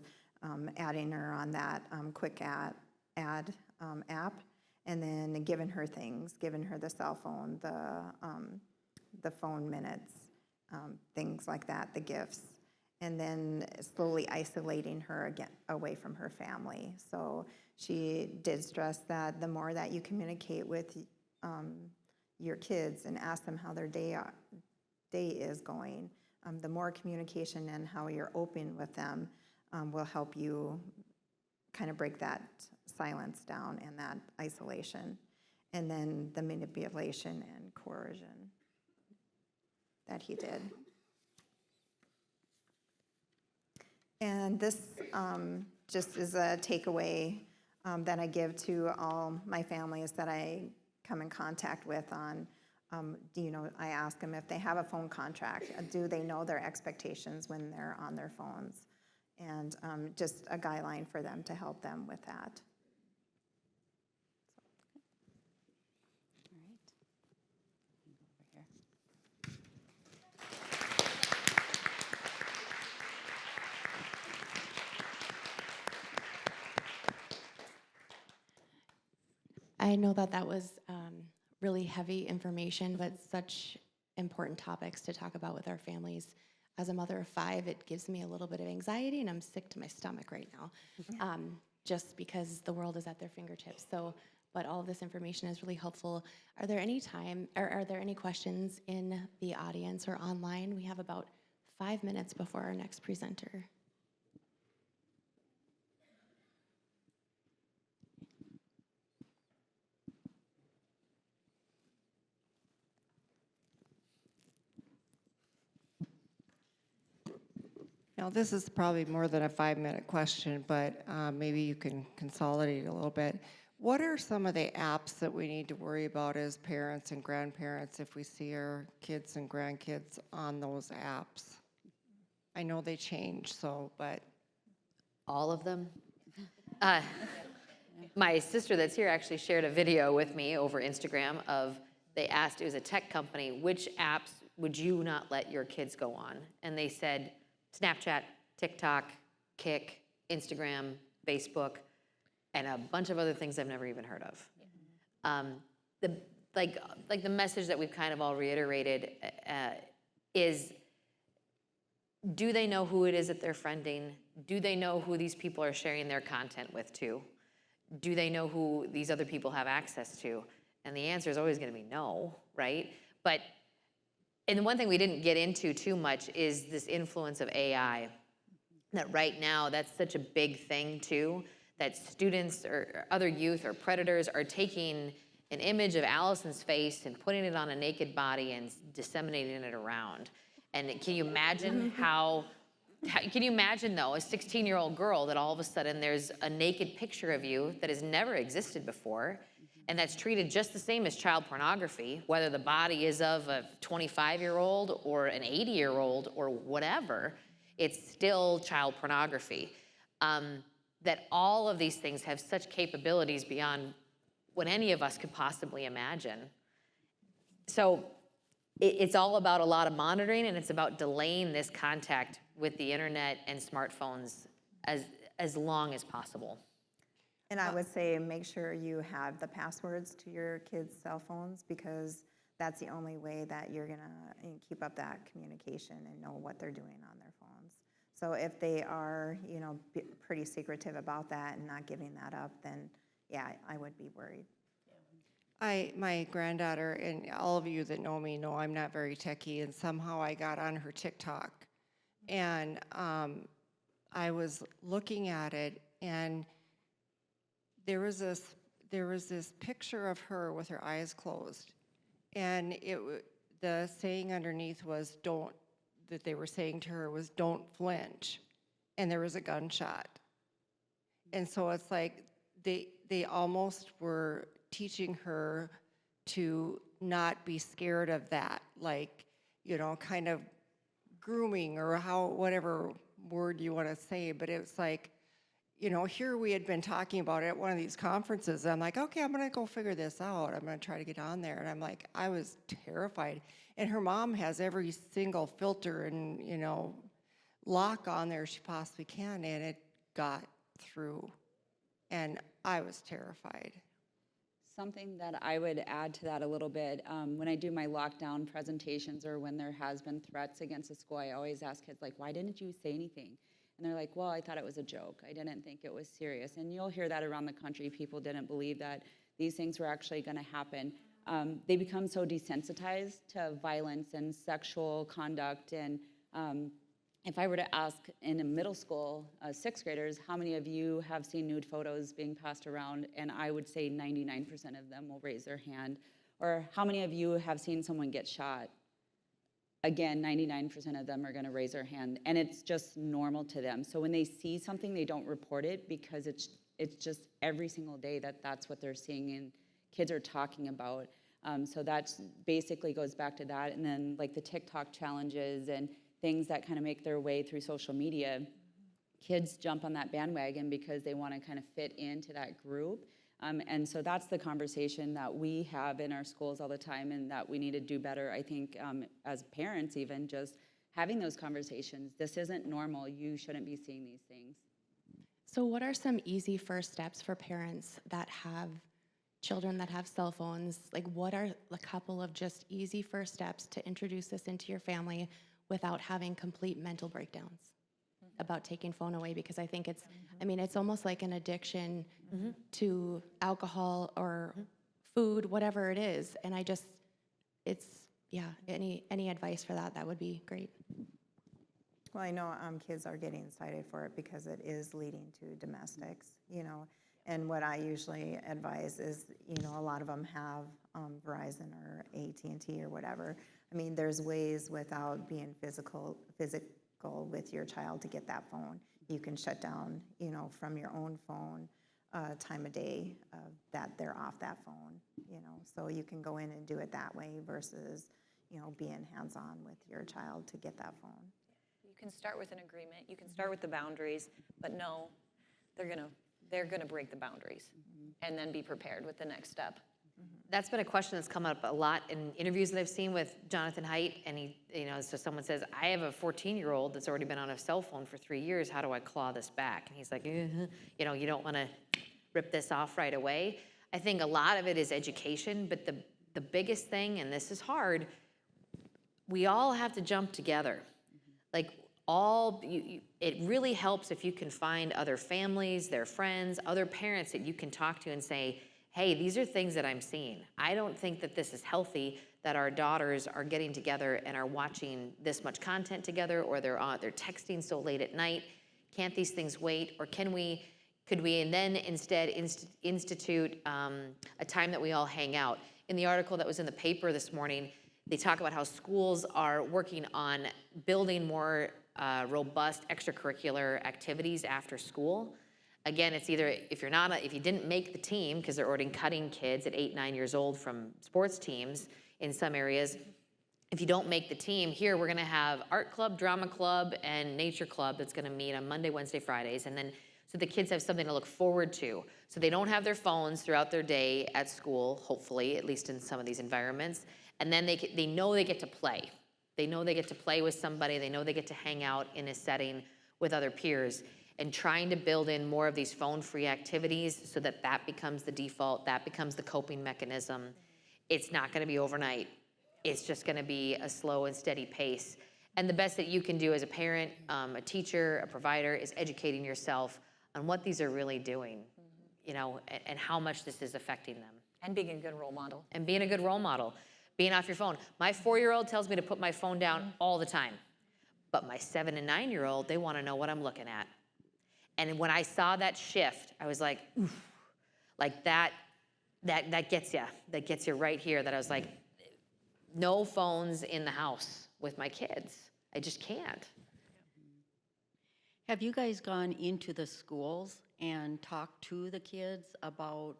adding her on that quick ad app, and then giving her things, giving her the cell phone, the phone minutes, things like that, the gifts, and then slowly isolating her again away from her family. So she did stress that the more that you communicate with your kids and ask them how their day is going, the more communication and how you're open with them will help you kind of break that silence down and that isolation. And then the manipulation and coercion that he did. And this just is a takeaway that I give to all my families that I come in contact with on, you know, I ask them if they have a phone contract, do they know their expectations when they're on their phones? And just a guideline for them to help them with that. I know that that was really heavy information, but such important topics to talk about with our families. As a mother of 5, it gives me a little bit of anxiety, and I'm sick to my stomach right now, just because the world is at their fingertips. So, but all of this information is really helpful. Are there any questions in the audience or online? We have about 5 minutes before our next presenter. Now, this is probably more than a 5-minute question, but maybe you can consolidate a little bit. What are some of the apps that we need to worry about as parents and grandparents if we see our kids and grandkids on those apps? I know they change, but... All of them? My sister that's here actually shared a video with me over Instagram of, they asked, it was a tech company, which apps would you not let your kids go on? And they said, Snapchat, TikTok, Kik, Instagram, Facebook, and a bunch of other things I've never even heard of. The message that we've kind of all reiterated is, do they know who it is that they're friending? Do they know who these people are sharing their content with too? Do they know who these other people have access to? And the answer is always going to be no, right? And the one thing we didn't get into too much is this influence of AI. That right now, that's such a big thing too, that students or other youth or predators are taking an image of Allison's face and putting it on a naked body and disseminating it around. And can you imagine can you imagine though, a 16-year-old girl that all of a sudden there's a naked picture of you that has never existed before, and that's treated just the same as child pornography, whether the body is of a 25-year-old or an 80-year-old or whatever, it's still child pornography. That all of these things have such capabilities beyond what any of us could possibly imagine. So it's all about a lot of monitoring, and it's about delaying this contact with the internet and smartphones as long as possible. And I would say make sure you have the passwords to your kids' cell phones, because that's the only way that you're gonna keep up that communication and know what they're doing on their phones. So if they are, pretty secretive about that and not giving that up, then yeah, I would be worried. My granddaughter, and all of you that know me know I'm not very techie, and somehow I got on her TikTok, and I was looking at it, and there was this picture of her with her eyes closed, and the saying underneath was that they were saying to her was don't flinch, and there was a gunshot, and so it's like they almost were teaching her to not be scared of that, like, kind of grooming or whatever word you want to say, but it's like, here we had been talking about it at one of these conferences. I'm like, okay, I'm going to go figure this out. I'm going to try to get on there. And I'm like, I was terrified. And her mom has every single filter and, lock on there she possibly can. And it got through. And I was terrified. Something that I would add to that a little bit, when I do my lockdown presentations or when there has been threats against a school, I always ask kids, like, why didn't you say anything? And they're like, well, I thought it was a joke. I didn't think it was serious. And you'll hear that around the country. People didn't believe that these things were actually going to happen. They become so desensitized to violence and sexual conduct. And if I were to ask in a middle school, sixth graders, how many of you have seen nude photos being passed around? And I would say 99% of them will raise their hand. Or how many of you have seen someone get shot? Again, 99% of them are going to raise their hand, and it's just normal to them. So when they see something, they don't report it because it's just every single day that's what they're seeing and kids are talking about. So that basically goes back to that. And then like the TikTok challenges and things that kind of make their way through social media, kids jump on that bandwagon because they want to kind of fit into that group. And so that's the conversation that we have in our schools all the time and that we need to do better, I think, as parents even, just having those conversations. This isn't normal. You shouldn't be seeing these things. So what are some easy first steps for parents that have children that have cell phones? Like, what are a couple of just easy first steps to introduce this into your family without having complete mental breakdowns about taking phone away? Because I think it's almost like an addiction to alcohol or food, whatever it is. And any advice for that would be great. Well, I know kids are getting excited for it because it is leading to domestics, and what I usually advise is, a lot of them have Verizon or AT&T or whatever. I mean, there's ways without being physical with your child to get that phone. You can shut down, from your own phone, time of day that they're off that phone, so you can go in and do it that way versus, being hands-on with your child to get that phone. You can start with an agreement. You can start with the boundaries, but no, they're gonna break the boundaries, and then be prepared with the next step. That's been a question that's come up a lot in interviews that I've seen with Jonathan Haidt, and so someone says, I have a 14-year-old that's already been on a cell phone for 3 years, how do I claw this back? And he's like, you don't wanna rip this off right away. I think a lot of it is education, but the biggest thing, and this is hard, we all have to jump together. Like it really helps if you can find other families, their friends, other parents that you can talk to and say, hey, these are things that I'm seeing. I don't think that this is healthy that our daughters are getting together and are watching this much content together, or they're texting so late at night. Can't these things wait? Or could we then instead institute a time that we all hang out? In the article that was in the paper this morning, they talk about how schools are working on building more robust extracurricular activities after school. Again, it's either if you didn't make the team, because they're already cutting kids at 8, 9 years old from sports teams in some areas. If you don't make the team, here we're gonna have art club, drama club, and nature club that's gonna meet on Monday, Wednesday, Fridays, and then so the kids have something to look forward to. So they don't have their phones throughout their day at school, hopefully, at least in some of these environments, and then they know they get to play. They know they get to play with somebody, they know they get to hang out in a setting with other peers. And trying to build in more of these phone-free activities so that becomes the default, that becomes the coping mechanism. It's not gonna be overnight. it's just going to be a slow and steady pace. And the best that you can do as a parent, a teacher, a provider, is educating yourself on what these are really doing, you know, and how much this is affecting them. And being a good role model. And being a good role model, being off your phone. My 4-year-old tells me to put my phone down all the time. But my 7 and 9-year-old, they want to know what I'm looking at. And when I saw that shift, I was like, oof, like that gets you. That gets you right here. That I was like, no phones in the house with my kids. I just can't. Have you guys gone into the schools and talked to the kids about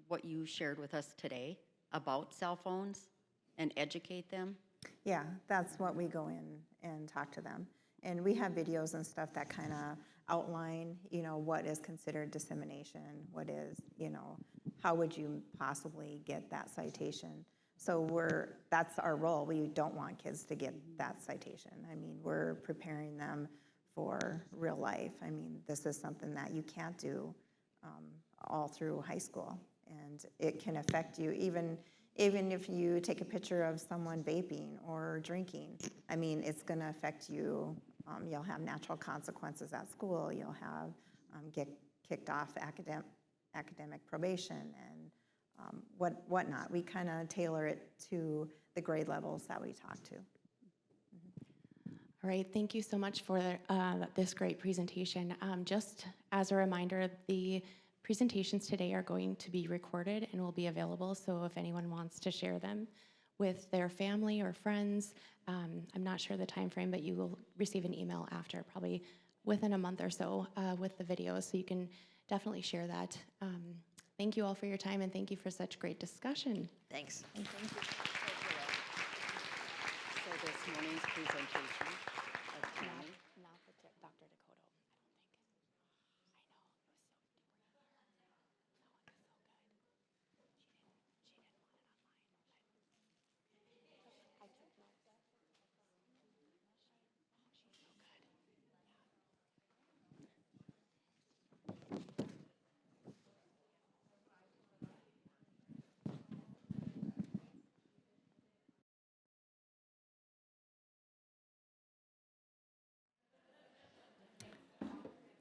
what you shared with us today about cell phones and educate them? Yeah, that's what we go in and talk to them. And we have videos and stuff that kind of outline, you know, what is considered dissemination, what is, you know, how would you possibly get that citation. So that's our role. We don't want kids to get that citation. I mean, we're preparing them for real life. I mean, this is something that you can't do all through high school. And it can affect you even if you take a picture of someone vaping or drinking. I mean, it's going to affect you. You'll have natural consequences at school. You'll have get kicked off academic probation and whatnot. We kind of tailor it to the grade levels that we talk to. All right, thank you so much for this great presentation. Just as a reminder, the presentations today are going to be recorded and will be available, so if anyone wants to share them with their family or friends, I'm not sure the time frame, but you will receive an email after, probably within a month or so, with the videos, so you can definitely share that. Thank you all for your time, and thank you for such great discussion. Thanks. So this morning's presentation of Tammy. Not for Dr. Dakota.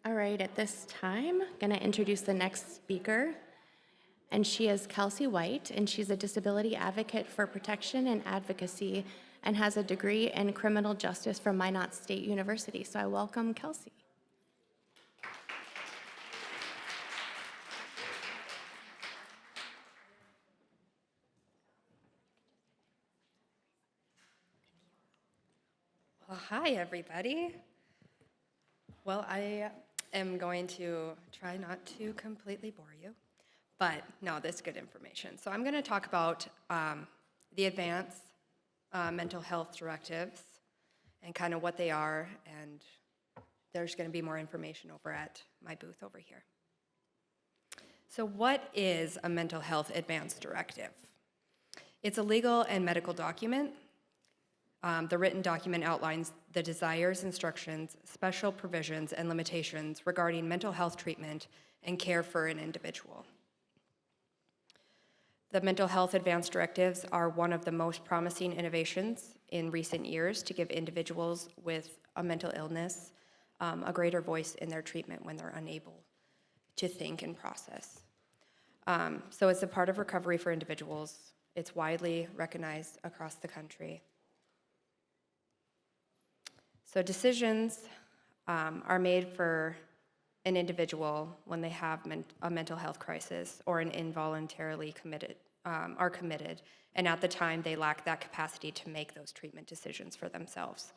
All right, at this time, I'm going to introduce the next speaker, and she is Kelsey Wight, and she's a disability advocate for protection and advocacy and has a degree in criminal justice from Minot State University. So I welcome Kelsey. Well, hi, everybody. Well, I am going to try not to completely bore you, but no, this is good information. So I'm going to talk about the advanced mental health directives and kind of what they are, and there's going to be more information over at my booth over here. So what is a mental health advance directive? It's a legal and medical document. The written document outlines the desires, instructions, special provisions, and limitations regarding mental health treatment and care for an individual. The mental health advance directives are one of the most promising innovations in recent years to give individuals with a mental illness a greater voice in their treatment when they're unable to think and process. So it's a part of recovery for individuals. It's widely recognized across the country. So decisions are made for an individual when they have a mental health crisis or an involuntarily committed, and at the time they lack that capacity to make those treatment decisions for themselves.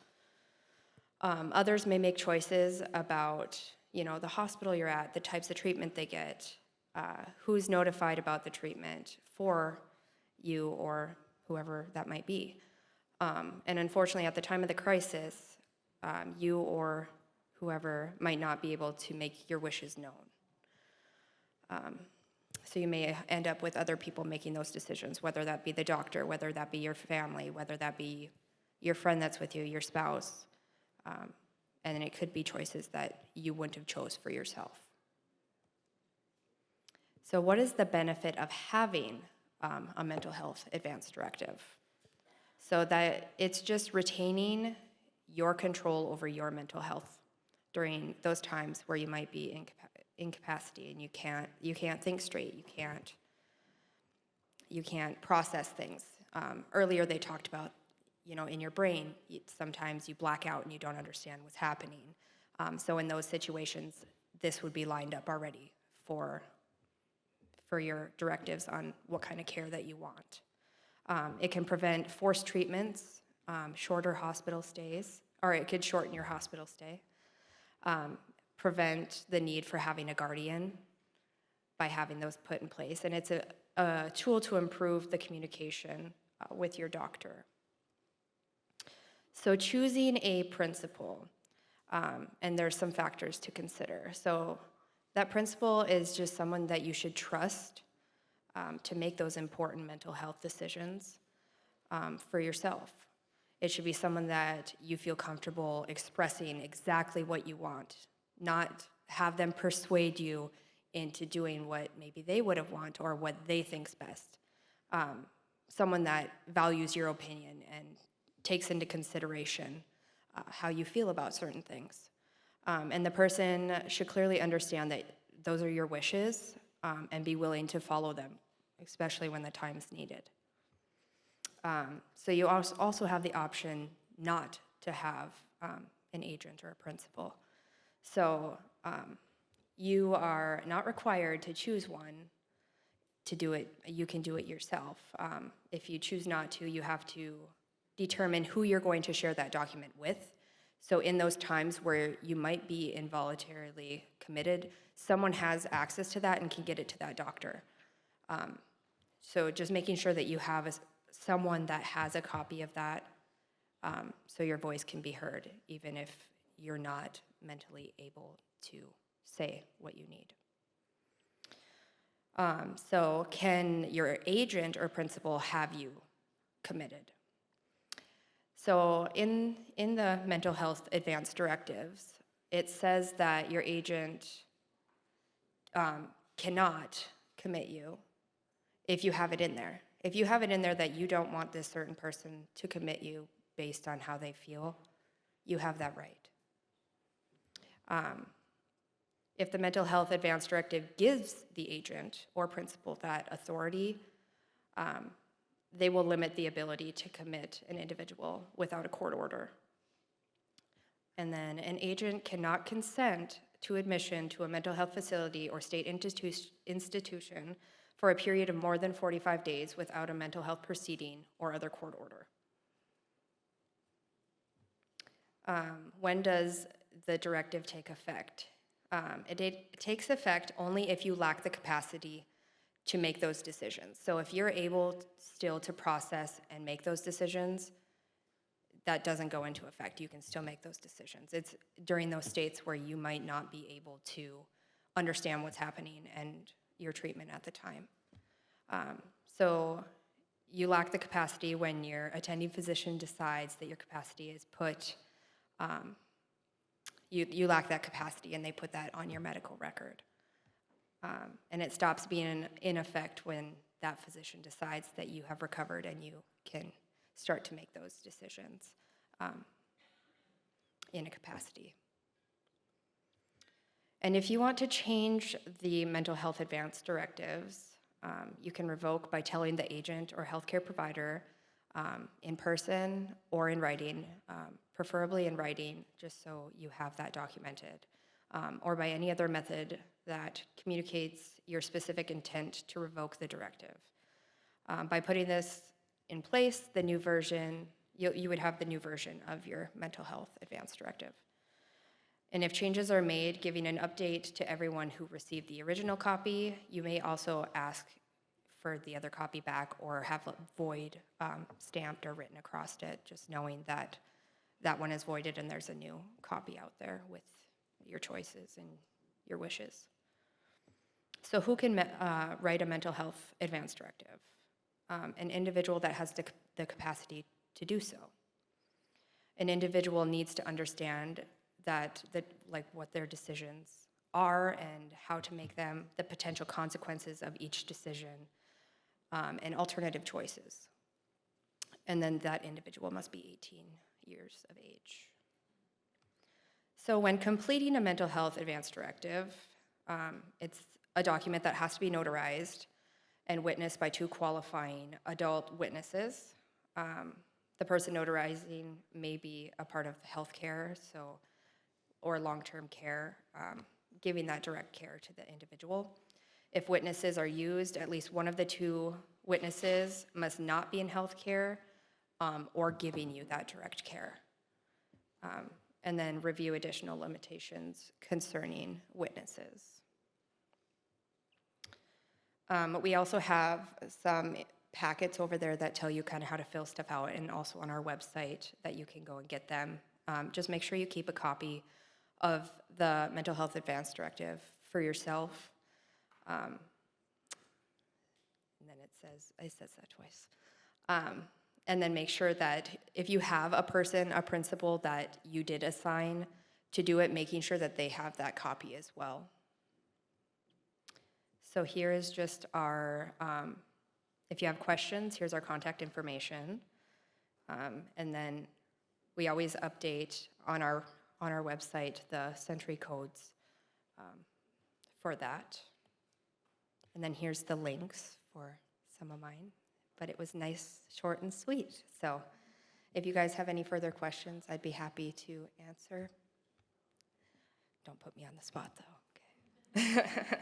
Others may make choices about, the hospital you're at, the types of treatment they get, who's notified about the treatment for you or whoever that might be. And unfortunately, at the time of the crisis, you or whoever might not be able to make your wishes known. So you may end up with other people making those decisions, whether that be the doctor, whether that be your family, whether that be your friend that's with you, your spouse. And it could be choices that you wouldn't have chose for yourself. So what is the benefit of having a mental health advance directive? So that it's just retaining your control over your mental health during those times where you might be in incapacity and you can't think straight, you can't process things. Earlier they talked about, in your brain, sometimes you black out and you don't understand what's happening. So in those situations, this would be lined up already for your directives on what kind of care that you want. It can prevent forced treatments, shorter hospital stays, or it could shorten your hospital stay. Prevent the need for having a guardian by having those put in place. And it's a tool to improve the communication with your doctor. So choosing a principal, and there's some factors to consider. So that principal is just someone that you should trust to make those important mental health decisions for yourself. It should be someone that you feel comfortable expressing exactly what you want, not have them persuade you into doing what maybe they would have wanted or what they think's best. Someone that values your opinion and takes into consideration how you feel about certain things. And the person should clearly understand that those are your wishes and be willing to follow them, especially when the time's needed. So you also have the option not to have an agent or a principal. So you are not required to choose one to do it. You can do it yourself. If you choose not to, you have to determine who you're going to share that document with. So in those times where you might be involuntarily committed, someone has access to that and can get it to that doctor. So just making sure that you have someone that has a copy of that so your voice can be heard, even if you're not mentally able to say what you need. So can your agent or principal have you committed? So in the mental health advanced directives, it says that your agent cannot commit you if you have it in there. If you have it in there that you don't want this certain person to commit you based on how they feel, you have that right. If the mental health advanced directive gives the agent or principal that authority, they will limit the ability to commit an individual without a court order. And then an agent cannot consent to admission to a mental health facility or state institution for a period of more than 45 days without a mental health proceeding or other court order. When does the directive take effect? It takes effect only if you lack the capacity to make those decisions. So if you're able still to process and make those decisions, that doesn't go into effect. You can still make those decisions. It's during those states where you might not be able to understand what's happening and your treatment at the time. So you lack the capacity when your attending physician decides that your capacity is put, you lack that capacity and they put that on your medical record. And it stops being in effect when that physician decides that you have recovered and you can start to make those decisions in a capacity. And if you want to change the mental health advanced directives, you can revoke by telling the agent or healthcare provider in person or in writing, preferably in writing, just so you have that documented, or by any other method that communicates your specific intent to revoke the directive. By putting this in place, the new version, you would have the new version of your mental health advanced directive. And if changes are made, giving an update to everyone who received the original copy, you may also ask for the other copy back or have a void stamped or written across it, just knowing that that one is voided and there's a new copy out there with your choices and your wishes. So who can write a mental health advanced directive? An individual that has the capacity to do so. An individual needs to understand what their decisions are and how to make them, the potential consequences of each decision, and alternative choices. and then that individual must be 18 years of age. So when completing a mental health advance directive, it's a document that has to be notarized and witnessed by 2 qualifying adult witnesses. The person notarizing may be a part of healthcare, or long-term care, giving that direct care to the individual. If witnesses are used, at least one of the 2 witnesses must not be in healthcare or giving you that direct care. And then review additional limitations concerning witnesses. We also have some packets over there that tell you kind of how to fill stuff out, and also on our website that you can go and get them. Just make sure you keep a copy of the Mental Health Advance Directive for yourself. And then it says that twice. And then make sure that if you have a principal that you did assign to do it, making sure that they have that copy as well. So here is just our, if you have questions, here's our contact information. And then we always update on our website the century codes for that. And then here's the links for some of mine. But it was nice, short, and sweet. So if you guys have any further questions, I'd be happy to answer. Don't put me on the spot, though. Okay.